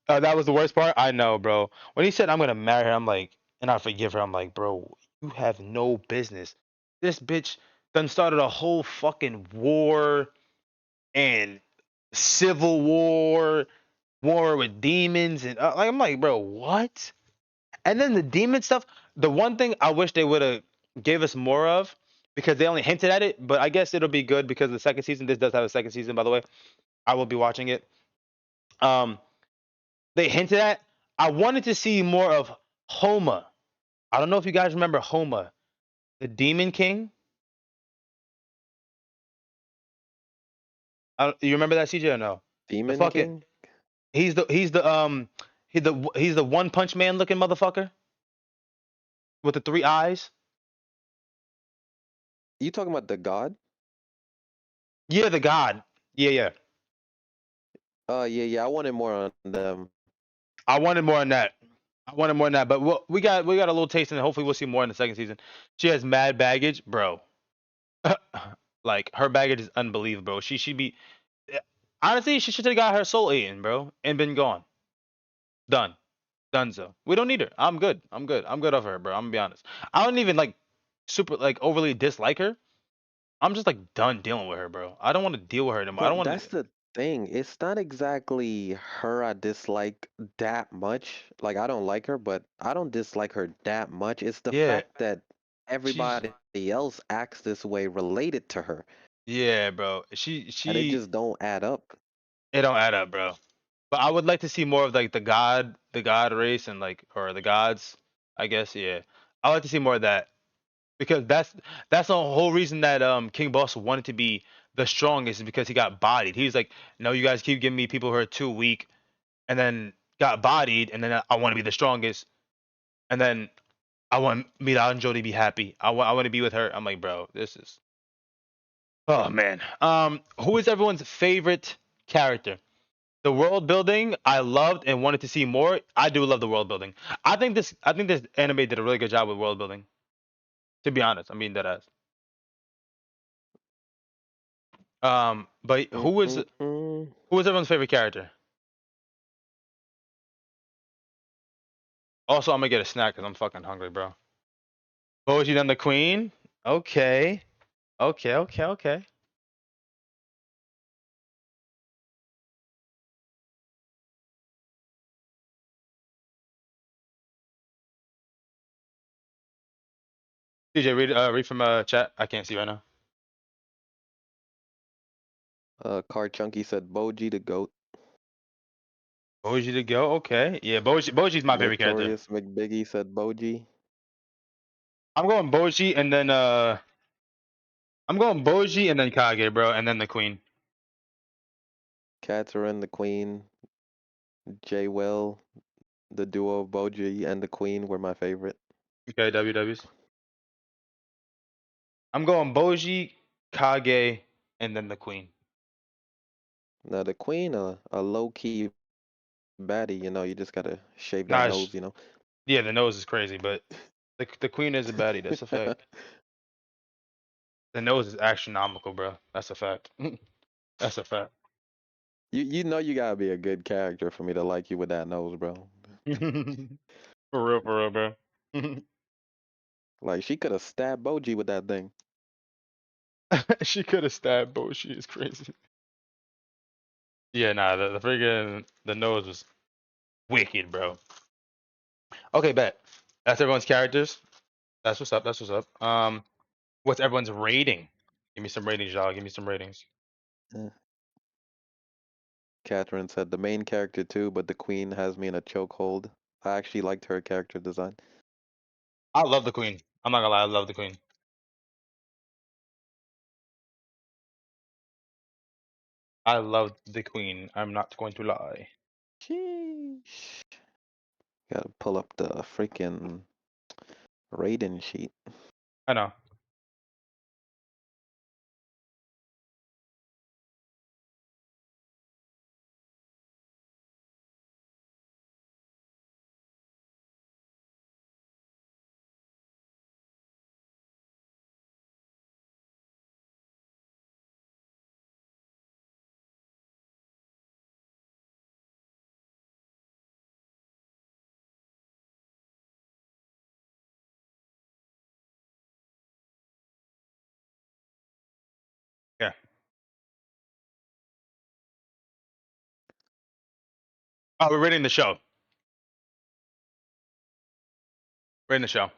that was the worst part? I know, bro. When he said I'm gonna marry her, I'm like, and I forgive her. I'm like, bro, you have no business. This bitch done started a whole fucking war and civil war with demons and like I'm like, bro, what? And then the demon stuff, the one thing I wish they would have gave us more of, because they only hinted at it, but I guess it'll be good because the second season, this does have a second season, by the way. I will be watching it. Um, they hinted at. I wanted to see more of Homa. I don't know if you guys remember Homa, the Demon King. You remember that, CJ, or no? The Demon fucking King? he's the One Punch Man looking motherfucker with the three eyes. You talking about the god? Yeah, the God. Yeah, yeah. Yeah, yeah. I wanted more on them. I wanted more on that. I wanted more than that, but we got a little taste, and hopefully we'll see more in the second season. She has mad baggage, bro. Like her baggage is unbelievable. She should be honestly, she should have got her soul eaten, bro, and been gone. Done, so. We don't need her. I'm good. I'm good. I'm good off her, bro. I'm gonna be honest. I don't even like super like overly dislike her. I'm just like done dealing with her, bro. I don't want to deal with her anymore. I But don't want that's to. thing. It's not exactly her I dislike that much. Like I don't like her, but I don't dislike her that much. It's the Yeah, fact that she's everybody else acts this way related to her, yeah, bro. and it She just don't add up. it don't add up, bro. But I would like to see more of like the god race and like or the gods, I guess. Yeah, I like to see more of that because that's the whole reason that King Boss wanted to be the strongest is because he got bodied. He's like, no, you guys keep giving me people who are too weak, and then got bodied, and then I want to be the strongest, and then I want Mira and Jody to be happy. I want to be with her. I'm like, bro, this is oh man. Who is everyone's favorite character? The world building I loved and wanted to see more. I do love the world building. I think this anime did a really good job with world building. To be honest, I mean that as. But Mm-mm-mm. who was everyone's favorite character? Also, I'm gonna get a snack because I'm fucking hungry, bro. Boji then the queen. Okay, okay. DJ, read from chat. I can't see right now. Car Chunky said Boji the goat. Boji to go. Okay, yeah. Boji's my favorite character. Notorious McBiggie said Boji. I'm going Boji and then I'm going Boji and then Kage, bro, and then the queen. Catherine the Queen. J Will. The duo of Boji and the Queen were my favorite. Okay, WWs. I'm going Boji, Kage, and then the queen. Now the Queen, a low key baddie. You just gotta shave that Nice. nose. Yeah, the nose is crazy, but the queen is a baddie. That's a fact. The nose is astronomical, bro. That's a fact. That's a fact. You gotta be a good character for me to like you with that nose, bro. For real, bro. Like she could have stabbed Boji with that thing. She could have stabbed Boji. Is crazy. Yeah, nah. The freaking the nose was wicked, bro. Okay, bet. That's everyone's characters. That's what's up. That's what's up. What's everyone's rating? Give me some ratings, y'all. Give me some ratings. Eh. Catherine said the main character too, but the Queen has me in a chokehold. I actually liked her character design. I love the queen. I'm not gonna lie. I love the queen. I love the queen. I'm not going to lie. Sheesh. Gotta pull up the freaking rating sheet. I know. Yeah. Oh, we're rating the show. Rating the show.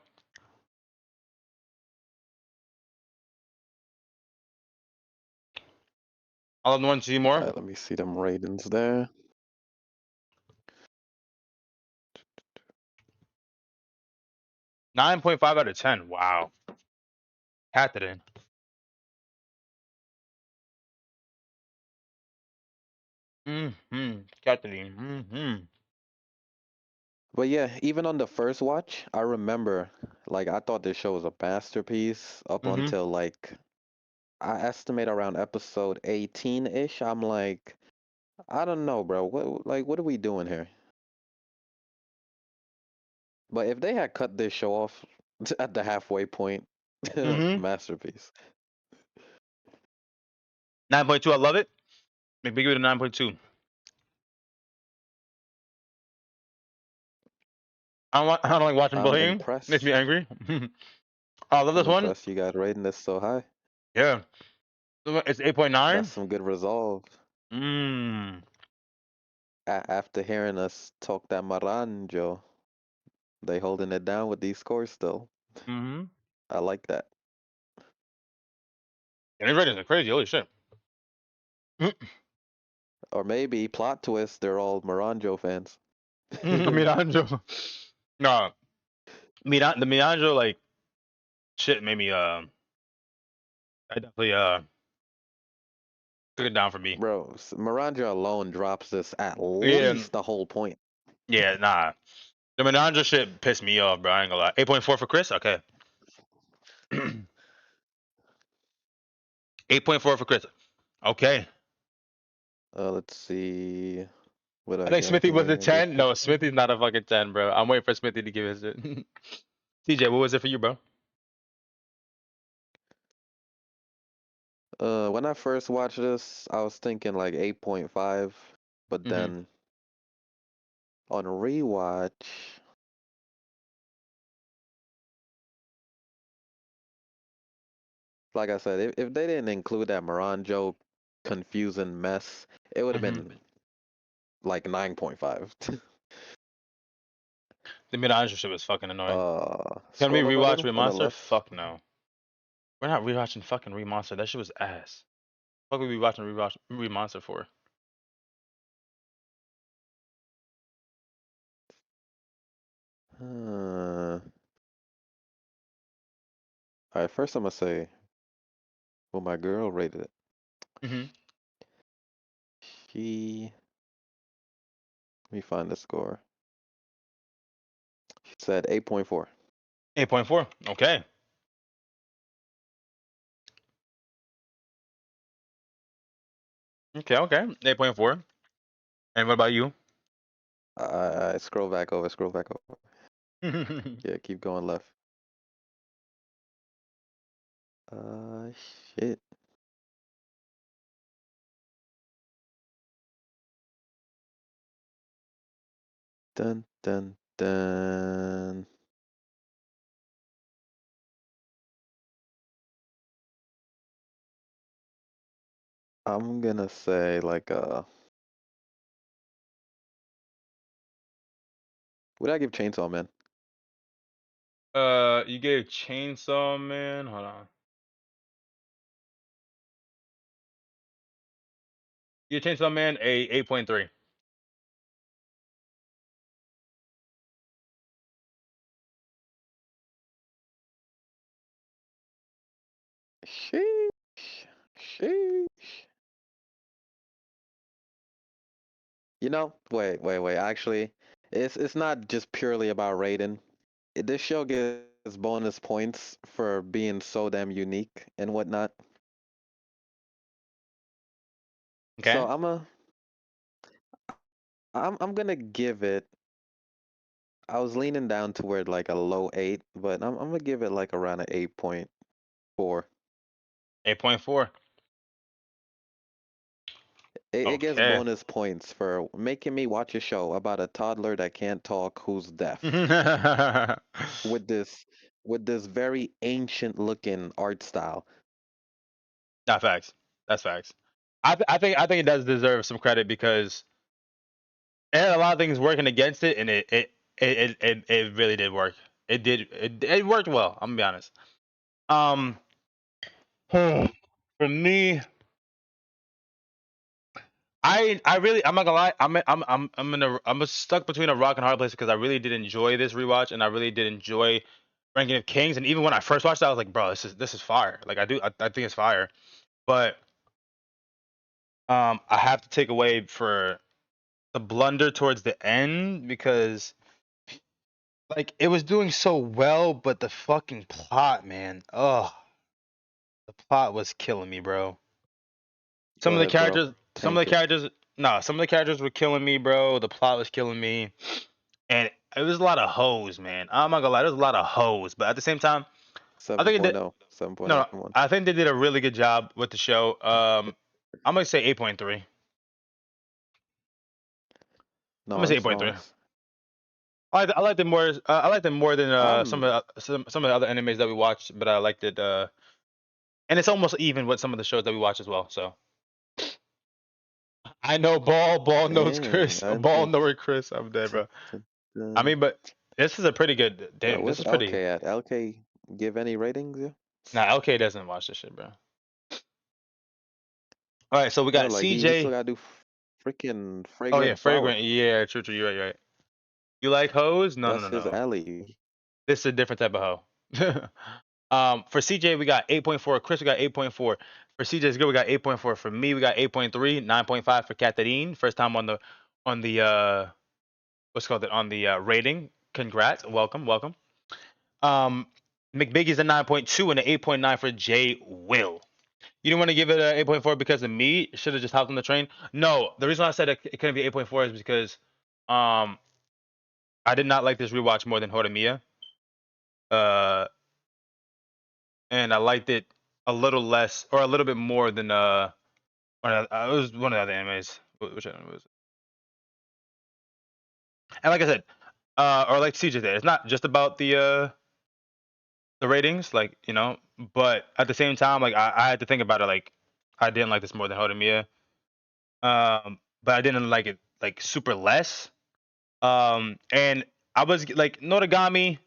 I love the one to see more. Alright, let me see them ratings there. 9.5 out of 10. Wow. Catherine. Catherine. But yeah, even on the first watch, I remember like I thought this show was a masterpiece up Mm-hmm. until like I estimate around episode 18-ish. I'm like, I don't know, bro. What are we doing here? But if they had cut this show off at the halfway point, Mm-hmm. masterpiece. 9.2. I love it. Maybe give it a 9.2. I don't like watching I'm bullying. Makes me impressed. angry. I love this I'm one. impressed you guys rating this so high. Yeah. It's 8.9. That's some good resolve. Mmm. After hearing us talk that Maranjo, they holding it down with these scores still. Mm-hmm. I like that. And these ratings are crazy. Holy shit. Or maybe plot twist, they're all Maranjo fans. Miranjo. No, the Miranjo like shit made me I definitely took it down for me. Bro, Maranjo alone drops this at Yeah, least the whole point. yeah, nah. The Miranjo shit pissed me off, bro. I ain't gonna lie. 8.4 for Chris. Okay. 8.4 for Chris. Okay. Let's see what I I think got Smithy was a here. 10. No, Smithy's not a fucking 10, bro. I'm waiting for Smithy to give his it. TJ, what was it for you, bro? When I first watched this, I was thinking like 8.5, but Mm-hmm. then on rewatch, like I said, if they didn't include that Moranjo confusing mess, it would have Mm-hmm. been like 9.5. The Miranjo shit was fucking annoying. Can we Scroll up a rewatch little on the Remaster? left. Fuck no. We're not rewatching fucking Remaster. That shit was ass. Fuck we be watching Remaster for? All right, first I'm gonna say what my girl rated it. Mm-hmm. Let me find the score. She said 8.4. 8.4. Okay. Okay, okay. 8.4. And what about you? I scroll back over, scroll back over. Yeah, keep going left. Uh, shit. Dun dun dun. I'm gonna say like what did I give Chainsaw Man? You gave Chainsaw Man. Hold on. You gave Chainsaw Man a 8.3. Sheesh. Sheesh. Wait. Actually, it's not just purely about rating. This show gives bonus points for being so damn unique and whatnot. So Okay. I'm gonna give it. I was leaning down toward like a low 8, but I'm gonna give it like around an 8.4. 8.4. It gets Okay. bonus points for making me watch a show about a toddler that can't talk who's deaf Not with this very ancient looking art style. facts. That's facts. I think it does deserve some credit because it had a lot of things working against it, and it really did work. It worked well. I'm gonna be honest. Um, for me, I'm not gonna lie. I'm stuck between a rock and a hard place because I really did enjoy this rewatch, and I really did enjoy Ranking of Kings. And even when I first watched it, I was like, bro, this is fire. Like I think it's fire. But I have to take away for the blunder towards the end because like it was doing so well, but the fucking plot, man. Oh, the plot was killing me, bro. Some Go of the ahead, bro. characters, some of the Tank it. characters, no, some of the characters were killing me, bro. The plot was killing me, and it was a lot of hoes, man. I'm not gonna lie, there's a lot of hoes, but at the same time, I think it did. 7.0. 7.0. No, Come on. I think they did a really good job with the show. I'm gonna say 8.3. I'm gonna say Nice, 8.3. nice. I liked it more. I liked it more than some I'm of some of the other animes that we watched, but I liked it. And it's almost even with some of the shows that we watch as well. So I know ball knows Dang, Chris. I didn't Ball think. knower Chris. I'm dead, T- bro. t- I t- mean, but this is a pretty good. Bro, Damn, this where's is pretty. LK at? LK give any ratings? Yeah. Nah, LK doesn't watch this shit, bro. All right, so we No, got like he still CJ. gotta do freaking Oh yeah, fragrant flower. fragrant. Yeah, true, true. You're right. You're right. You like hoes? No, no, That's no, his no. alley. This is a different type of hoe. For CJ, we got 8.4. Chris, we got 8.4. For CJ's girl, we got 8.4. For me, we got 8.3. 9.5 for Catherine. First time on the what's called it on the rating. Congrats, welcome, welcome. Um, McBiggy's a 9.2 and an 8.9 for Jay Will. You didn't want to give it a 8.4 because of me. Should have just hopped on the train. No, the reason why I said it couldn't be 8.4 is because um I did not like this rewatch more than Horimiya. Uh, and I liked it a little less or a little bit more than it was one of the other animes. Which anime was it? And like I said, or like CJ said, it's not just about the ratings, like but at the same time, like I had to think about it. Like I didn't like this more than Horimiya. But I didn't like it like super less. And I was like Noragami.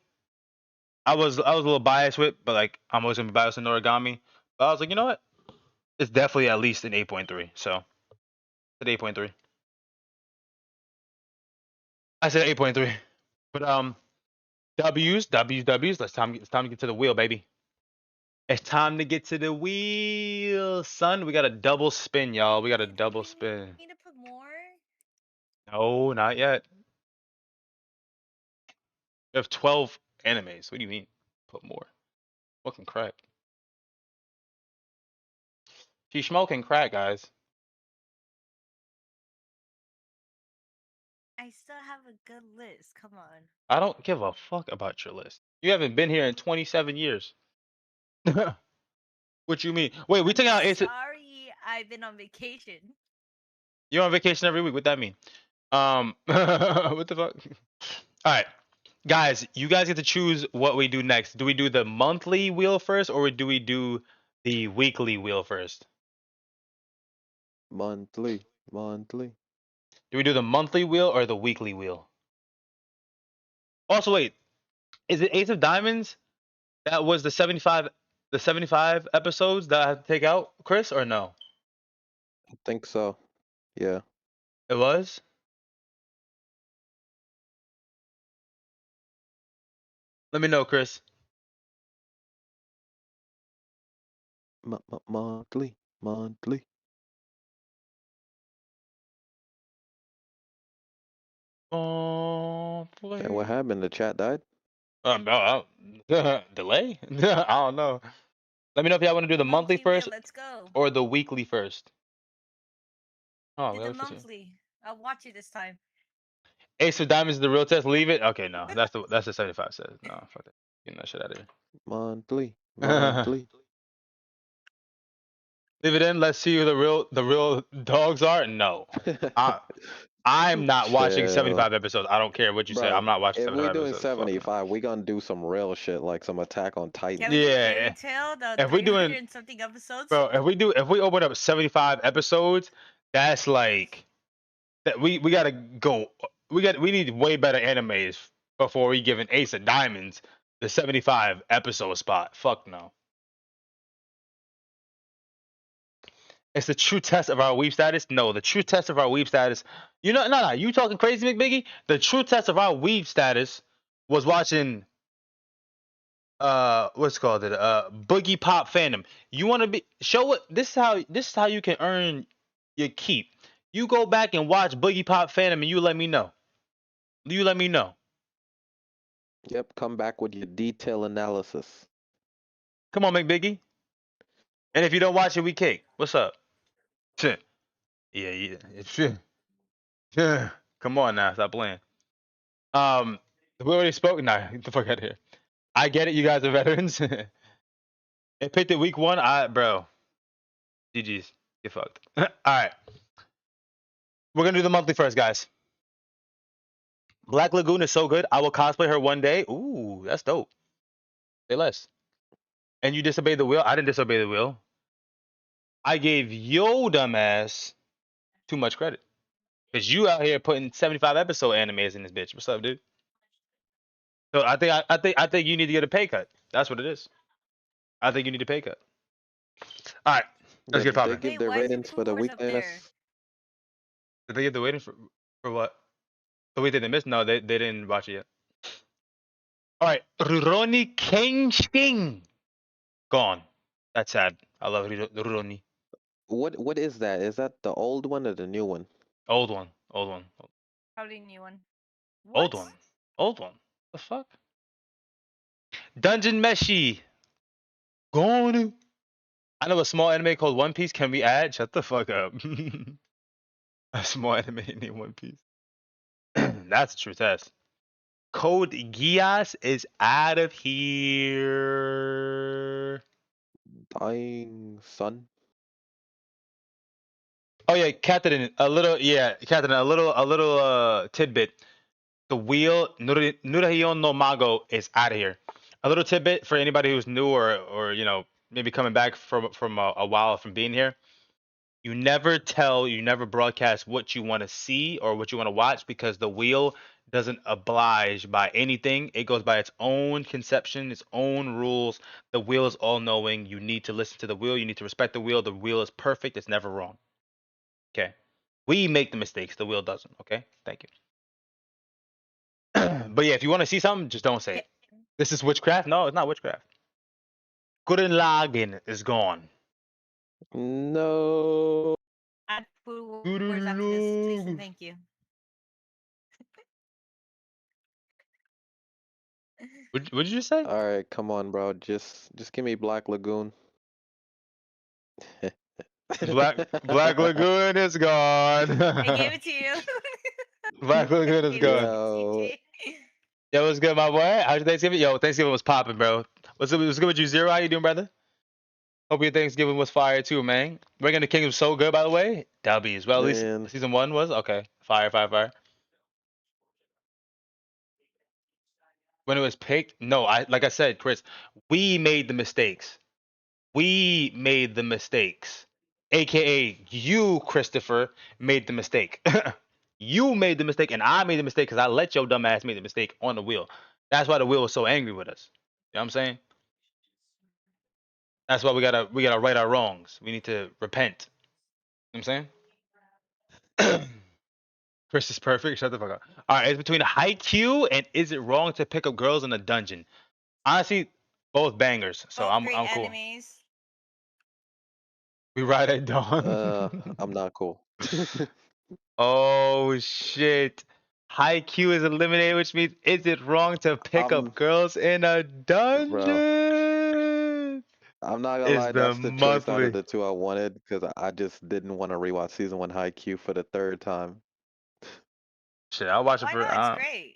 I was a little biased with, but like I'm always gonna be biased in Noragami. But I was like, you know what? It's definitely at least an 8.3. So it's an 8.3. I said 8.3. But W's. It's time to get to the wheel, baby. It's time to get to the wheel, son. We got a double spin, y'all. We got a double Do you spin. need me to put more? No, not yet. We have 12 animes. What do you mean? Put more. Smoking crack. She's smoking crack, guys. I still have a good list. Come on. I don't give a fuck about your list. You haven't been here in 27 years. What you mean? Wait, we I'm taking out Ace. sorry, I've been on vacation. You're on vacation every week. What that mean? What the fuck? All right, guys. You guys get to choose what we do next. Do we do the monthly wheel first, or do we do the weekly wheel first? Monthly, monthly. Do we do the monthly wheel or the weekly wheel? Also, wait, is it Ace of Diamonds? That was the 75 episodes that I had to take out, Chris, or no? I think so. Yeah. It was. Let me know, Chris. Monthly, monthly. Oh, And what happened? The chat died? delay? I don't know. Let me know if y'all want to do the monthly Monthly wheel, first let's go. or the weekly first. Oh, Do we the always see. monthly. I'll watch it this time. Ace of Diamonds is the real test. Leave it. Okay, no, that's the 75 says. No, fuck that. Getting that shit out of Monthly, here. monthly. Leave it in. Let's see who the real dogs are. No, I I'm not watching Chill. 75 episodes. I don't care what you say. Bro, I'm not watching if we're 75 doing episodes. Fuck no. 75, we gonna do some real shit like some Attack on Can Titan. we do Yeah, Fairy Tail, the if we 300 doing and something episodes? bro, if we open up 75 episodes, that's like that we gotta go. We need way better animes before we give an Ace of Diamonds the 75 episode spot. Fuck no. It's the true test of our weeb status. No, the true test of our weeb status. No. You talking crazy, McBiggie? The true test of our weeb status was watching what's it called it Boogie Pop Fandom. You want to be show what this is how you can earn your keep. You go back and watch Boogie Pop Fandom and you let me know. You let me know. Yep, come back with your detailed analysis. Come on, McBiggie. And if you don't watch it, we kick. What's up? Yeah, yeah. Yeah. Come on now, stop playing. We already spoke. Nah, get the fuck out of here. I get it. You guys are veterans. It picked it week one. Bro, GG's. Get fucked. All right, we're gonna do the monthly first, guys. Black Lagoon is so good. I will cosplay her one day. Ooh, that's dope. Say less. And you disobeyed the wheel. I didn't disobey the wheel. I gave yo dumbass too much credit. Cause you out here putting 75 episode animes in this bitch. What's up, dude? So I think you need to get a pay cut. That's what it is. I think you need a pay cut. All right, let's Yeah, get did they popping. give Wait, their why is there ratings two for the wars up there? weekliness? Did they get the waiting for what? The week that they missed? No, they didn't watch it yet. All right, Rurouni Kenshin gone. That's sad. I love Rurouni. What is that? Is that the old one or the new one? Old one, old one, Probably new one. old What? one, old one. The fuck? Dungeon Meshi gone. I know a small anime called One Piece. Can we add? Shut the fuck up. A small anime named One Piece. That's a true test. Code Geass is out of here. Dying Sun. Oh yeah, Catherine, Catherine, a little tidbit. The wheel Nurahion no Mago is out of here. A little tidbit for anybody who's new or maybe coming back from a while from being here. You never broadcast what you want to see or what you want to watch because the wheel doesn't oblige by anything. It goes by its own conception, its own rules. The wheel is all knowing. You need to listen to the wheel. You need to respect the wheel. The wheel is perfect. It's never wrong. Okay. We make the mistakes. The wheel doesn't. Okay. Thank you. But yeah, if you want to see something, just don't say Yeah. it. This is witchcraft? No, it's not witchcraft. Gurren Lagann is gone. No. Add food Gurren wars after this, please and Lagann. thank you. What did you say? All right, come on, bro. Just give me Black Lagoon. Black Lagoon is gone. I gave it to you. Black Lagoon is Gave it to gone. you, Yo, CJ. Yo, what's good, my boy? How's your Thanksgiving? Yo, Thanksgiving was popping, bro. What's good with you, Zero? How you doing, brother? Hope your Thanksgiving was fire too, man. Bringing the King was so good, by the way. W's. Well, at least man, season one was okay. Fire, fire, fire. When it was picked, no, like I said, Chris, we made the mistakes. We made the mistakes. AKA you, Christopher, made the mistake. You made the mistake, and I made the mistake because I let your dumb ass make the mistake on the wheel. That's why the wheel was so angry with us. You know what I'm saying? That's why we gotta right our wrongs. We need to repent. You know what I'm saying? Chris is perfect. Shut the fuck up. All right, it's between Haikyuu and Is It Wrong to Pick Up Girls in a Dungeon? Honestly, both bangers. So Both great I'm cool. animes. We ride at dawn. I'm not cool. Oh shit. Haikyuu is eliminated, which means is it wrong to pick I'm, up girls in a bro. dungeon? I'm not gonna Is lie. the That's the choice out of monthly. the two I wanted because I just didn't want to rewatch season one Haikyuu for the third time. Shit, I'll watch it Why for not? It's great.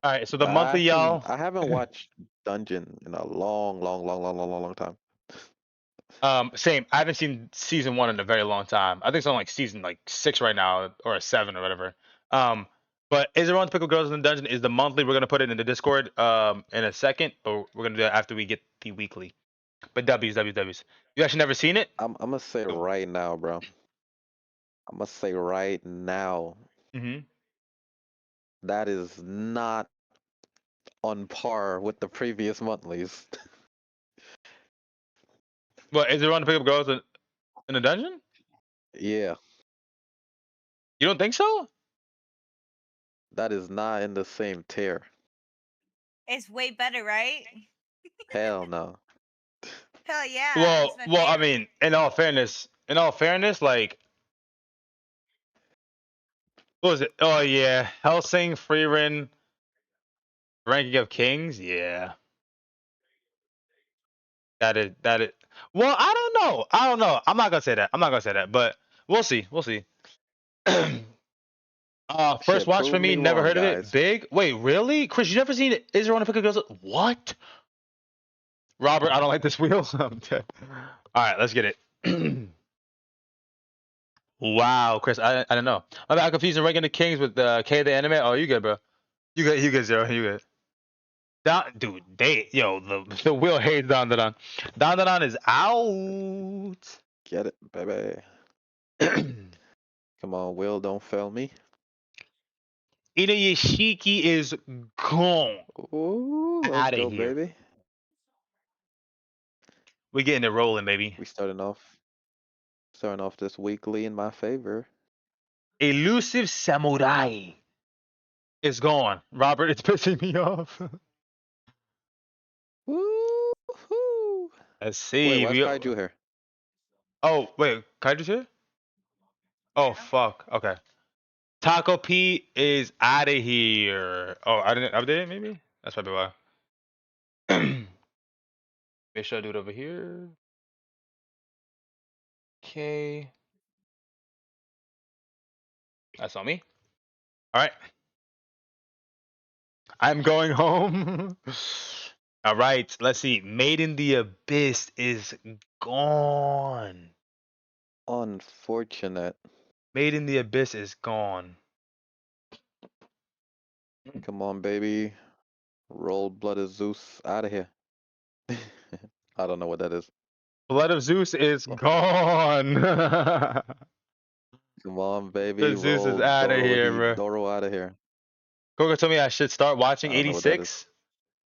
all right, so the monthly y'all I haven't watched Dungeon in a long time. same. I haven't seen season one in a very long time. I think it's on like season like 6 right now or a 7 or whatever. But is it wrong to pick up girls in the dungeon? Is the monthly? We're gonna put it in the Discord in a second, but we're gonna do that after we get the weekly. But W's. You actually never seen it? I'm gonna say Cool. right now, bro. I'm gonna say right now Mm-hmm. that is not on par with the previous monthlies. What is it wrong to pick up girls in a dungeon? Yeah, You don't think so? that is not in the same tier. It's way better, right? Hell no. Hell yeah, it's Well, my well, I favorite. mean, in all fairness, like, what was it? Oh yeah, Helsing, Freerin, Ranking of Kings. Yeah, that is. Well, I don't know. I'm not gonna say that. I'm not gonna say that, but we'll see. We'll see. First Shit, watch for prove me. me Never wrong, heard of it. guys. Big. Wait, really? Chris, you never seen it? Israel on a Pick Girls? What? Robert, I don't like this wheel. I'm dead. All right, let's get it. Wow, Chris, I don't know. My bad, I'm confusing Ranking the Kings with K the anime. Oh, you good, bro? You good, Zero. You good? Dude, the wheel hates Don Don. Don Don is out. Get it, baby. Come on, Will, don't fail me. Inuyashiki is gone. Ooh, let's Out of go, here. baby. We getting it rolling, baby. We starting off this weekly in my favor. Elusive Samurai is gone. Robert, it's pissing me off. Woo-hoo. Let's Wait, see. why's Kaiju here? Oh, wait. Can I just hear? Oh, Yeah. fuck. Okay. Taco Pete is out of here. Oh, I didn't update it, maybe? That's probably why. Make sure I do it over here. Okay. That's on me. All right. I'm going home. All right. Let's see. Made in the Abyss is gone. Unfortunate. Made in the Abyss is gone. Come on, baby. Roll blooded Zeus out of here. I don't know what that is. Blood of Zeus is Well, gone. Blood come on, baby. of Zeus is Roll out of here, bro. Doro out of here. Coco told me I should start watching I don't know what that is. 86.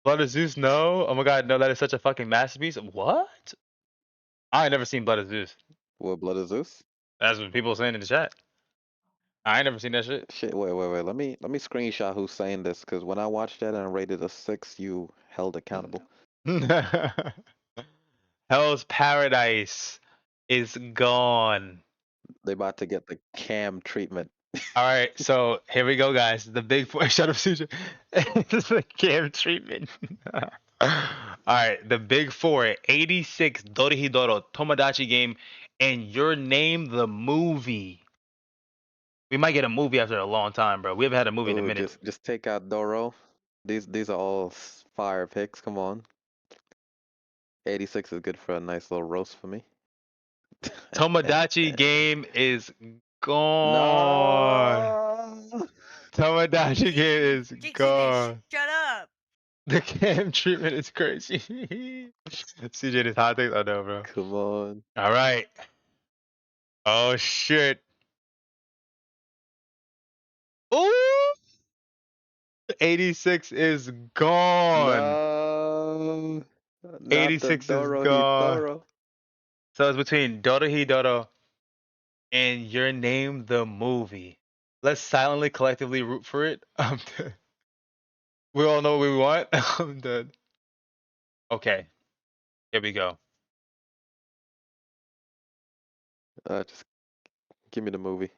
Blood of Zeus, no. Oh my god, no, that is such a fucking masterpiece. What? I ain't never seen Blood of Zeus. What blooded Zeus? That's what people saying in the chat. I ain't never seen that shit. Shit, wait. Let me screenshot who's saying this, because when I watched that and rated a 6, you held accountable. Hell's Paradise is gone. They about to get the cam treatment. All right, so here we go, guys. The big four. Shut up, Susan. This is a cam treatment. All right, the big four: 86, Dorihidoro, Tomodachi Game, and Your Name the movie. We might get a movie after a long time, bro. We haven't had a movie in a Ooh, minute. just take out Doro. These are all fire picks. Come on. 86 is good for a nice little roast for me. Tomodachi Game is gone. No. Tomodachi Game is Jinxie, gone. shut up. The cam treatment is crazy. CJ is hot takes. I know, bro. Come on. All right. Oh shit. Ooh. 86 is gone. No. Not the 86 is Doro gone. Hidoro. So it's between Dorohedoro and Your Name the movie. Let's silently collectively root for it. I'm dead. We all know what we want. I'm dead. Okay, here we go. Just give me the movie.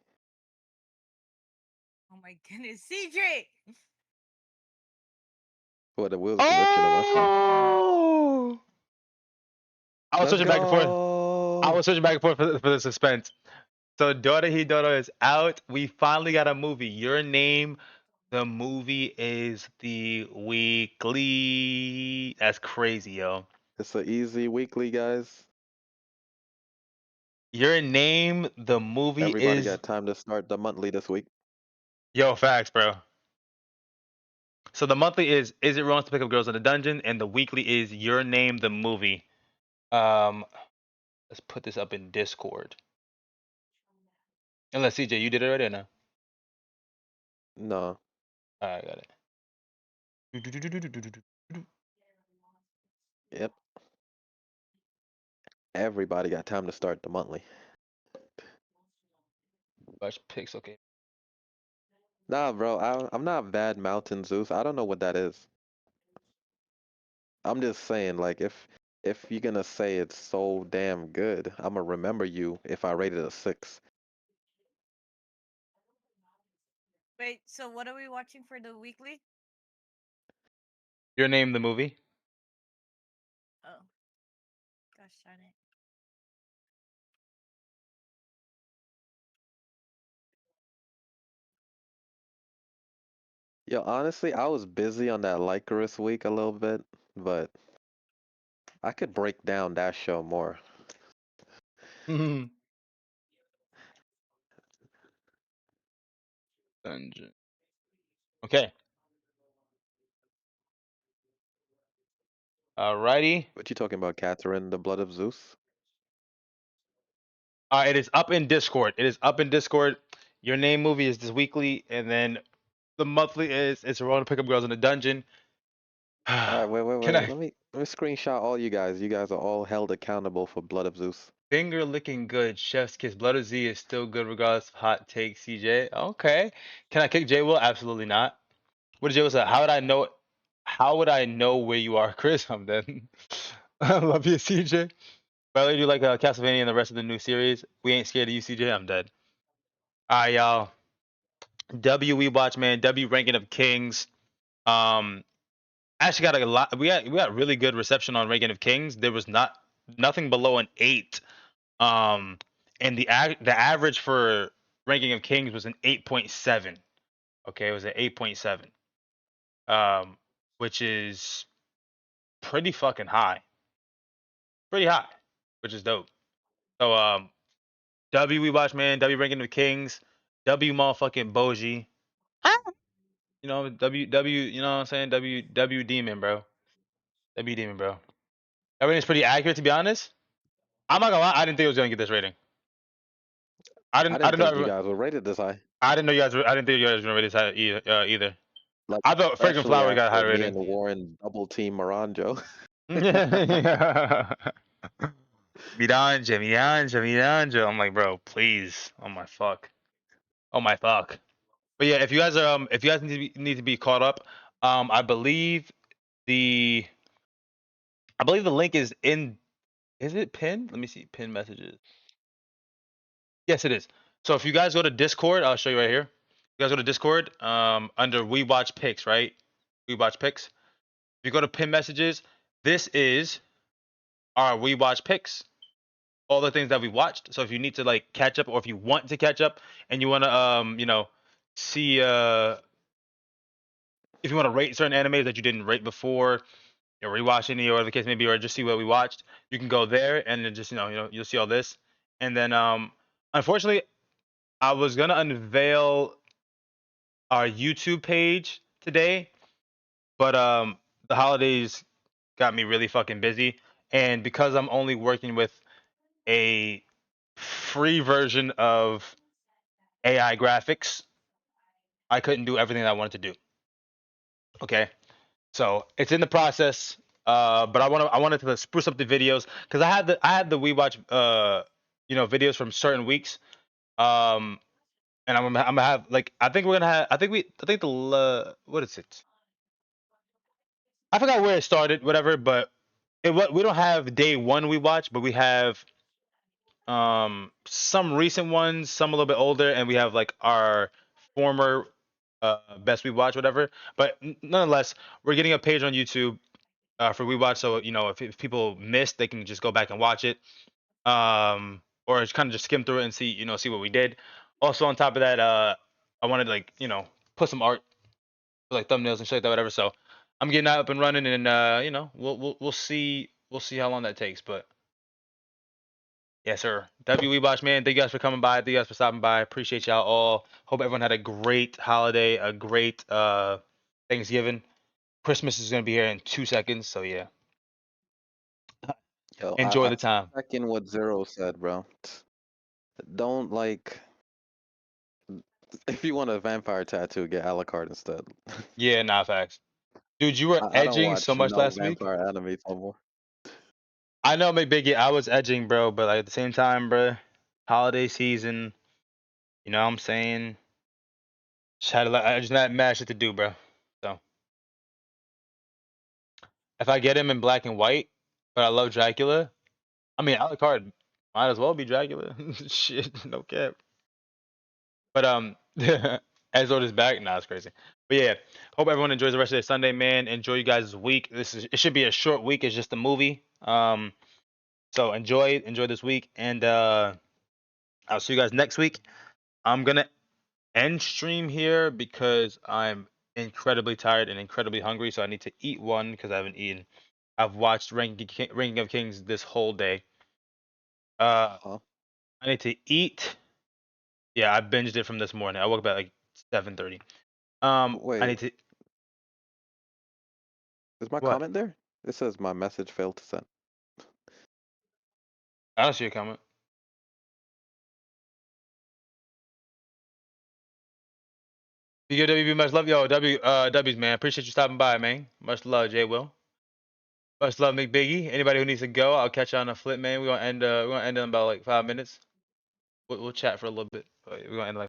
Oh my goodness, CJ. What, the wheels glitching on my screen. Oh! I was Let's switching back and forth. I go. was switching back and forth for the suspense. So Dorohedoro is out. We finally got a movie. Your Name the movie is the weekly. That's crazy, yo. It's an easy weekly, guys. Your Name the movie Everybody is got time to start the monthly this week. yo facts, bro. So the monthly is it wrong to pick up girls in the dungeon, and the weekly is Your Name the movie. Um, let's put this up in Discord. Unless CJ, you did it already or no? No. Alright, got it. Yep. Everybody got time to start the monthly. Watch picks, okay. Nah, bro, I'm not bad Mountain Zeus. I don't know what that is. I'm just saying, like, if you're gonna say it's so damn good, I'm gonna remember you if I rate it a 6. Wait, so what are we watching for the weekly? Your Name the movie. Oh, gosh darn it. Yo, honestly, I was busy on that Lycorus week a little bit, but I could break down that show more. Dungeon. Okay. Alrighty. What you talking about, Catherine, the Blood of Zeus? It is up in Discord. It is up in Discord. Your Name movie is this weekly, and then the monthly is It's a Wrong to Pick Up Girls in a Dungeon. All right, wait, wait, Can wait. I Let me screenshot all you guys. You guys are all held accountable for Blood of Zeus. finger licking good? Chef's kiss. Blood of Z is still good regardless of hot take. CJ. Okay. Can I kick J Will? Absolutely not. What did J Will say? How would I know? How would I know where you are, Chris? I'm dead. I love you, CJ. By the way, do you like Castlevania and the rest of the new series? We ain't scared of you, CJ. I'm dead. All right, y'all. W we watch, man. W ranking of kings. Um, actually got a lot. We got really good reception on ranking of kings. There was nothing below an 8. Um, and the average for ranking of kings was an 8.7. Okay, it was an 8.7. Which is pretty fucking high. Pretty high, which is dope. So W we watch, man. W ranking of kings. W motherfucking Boji. You know, W, you know what I'm saying? W Demon, bro. W Demon, bro. Everything's pretty accurate, to be honest. I'm not gonna lie, I didn't think it was gonna get this rating. I I didn't didn't know think you everyone, guys were rated this high. I didn't know you guys were, I didn't think you guys were gonna rate this high either. Like, I thought Fragrant especially Flower got a after high me rating. and Warren double team Moranjo. Miranja, Miranja, Miranja. I'm like, bro, please. Oh my fuck. Oh my fuck. But yeah, if you guys need to be caught up, I believe the link is it pinned? Let me see, pinned messages. Yes, it is. So if you guys go to Discord, I'll show you right here. You guys go to Discord, under We Watch Picks, right? We Watch Picks. If you go to pin messages, this is our We Watch Picks. All the things that we watched. So if you need to like catch up, or if you want to catch up and you want to see if you want to rate certain animes that you didn't rate before, or rewatch any, or whatever the case may be, or just see what we watched, you can go there and then just you'll see all this. And then unfortunately, I was gonna unveil our YouTube page today, but the holidays got me really fucking busy, and because I'm only working with a free version of AI graphics, I couldn't do everything that I wanted to do. Okay, so it's in the process. But I wanted to spruce up the videos because I had the we watch videos from certain weeks. Um, and I'm gonna have like I think we're gonna have I think the what is it? I forgot where it started, whatever. But we don't have day one we watch, but we have some recent ones, some a little bit older, and we have like our former best we watch, whatever. But nonetheless, we're getting a page on YouTube for WeWatch. So if people missed, they can just go back and watch it, or just kind of just skim through it and see what we did. Also, on top of that, I wanted to like put some art for like thumbnails and shit like that, whatever. So I'm getting that up and running, and we'll see how long that takes. But yes, sir. WeWatch, man. Thank you guys for coming by. Thank you guys for stopping by. Appreciate y'all all. Hope everyone had a great holiday, a great Thanksgiving. Christmas is gonna be here in 2 seconds, so yeah. Yo, Enjoy I the time. second what Zero said, bro. Don't like if you want a vampire tattoo, get a la carte instead. Yeah, nah, facts. Dude, you were I don't edging so watch much no last week. vampire anime no more. I know, McBiggie, I was edging, bro, but like at the same time, bro, holiday season, you know what I'm saying? I just had mad shit to do, bro. So if I get him in black and white, but I love Dracula, I mean, a la carte might as well be Dracula. Shit, no cap. But Ezra is back. Nah, it's crazy. But yeah, hope everyone enjoys the rest of their Sunday, man. Enjoy you guys' week. It should be a short week. It's just a movie. So enjoy this week, and I'll see you guys next week. I'm gonna end stream here because I'm incredibly tired and incredibly hungry, so I need to eat one because I haven't eaten. I've watched Ranking of Kings this whole day. Huh? I need to eat. Yeah, I binged it from this morning. I woke up at like 7:30. I Wait, need to is my what? comment there? It says my message failed to send. I don't see your comment. Yo, WB, much love. Yo, W's, man. Appreciate you stopping by, man. Much love, J Will. Much love, McBiggie. Anybody who needs to go, I'll catch you on a flip, man. We're gonna end in about like 5 minutes. We'll chat for a little bit. We're gonna end like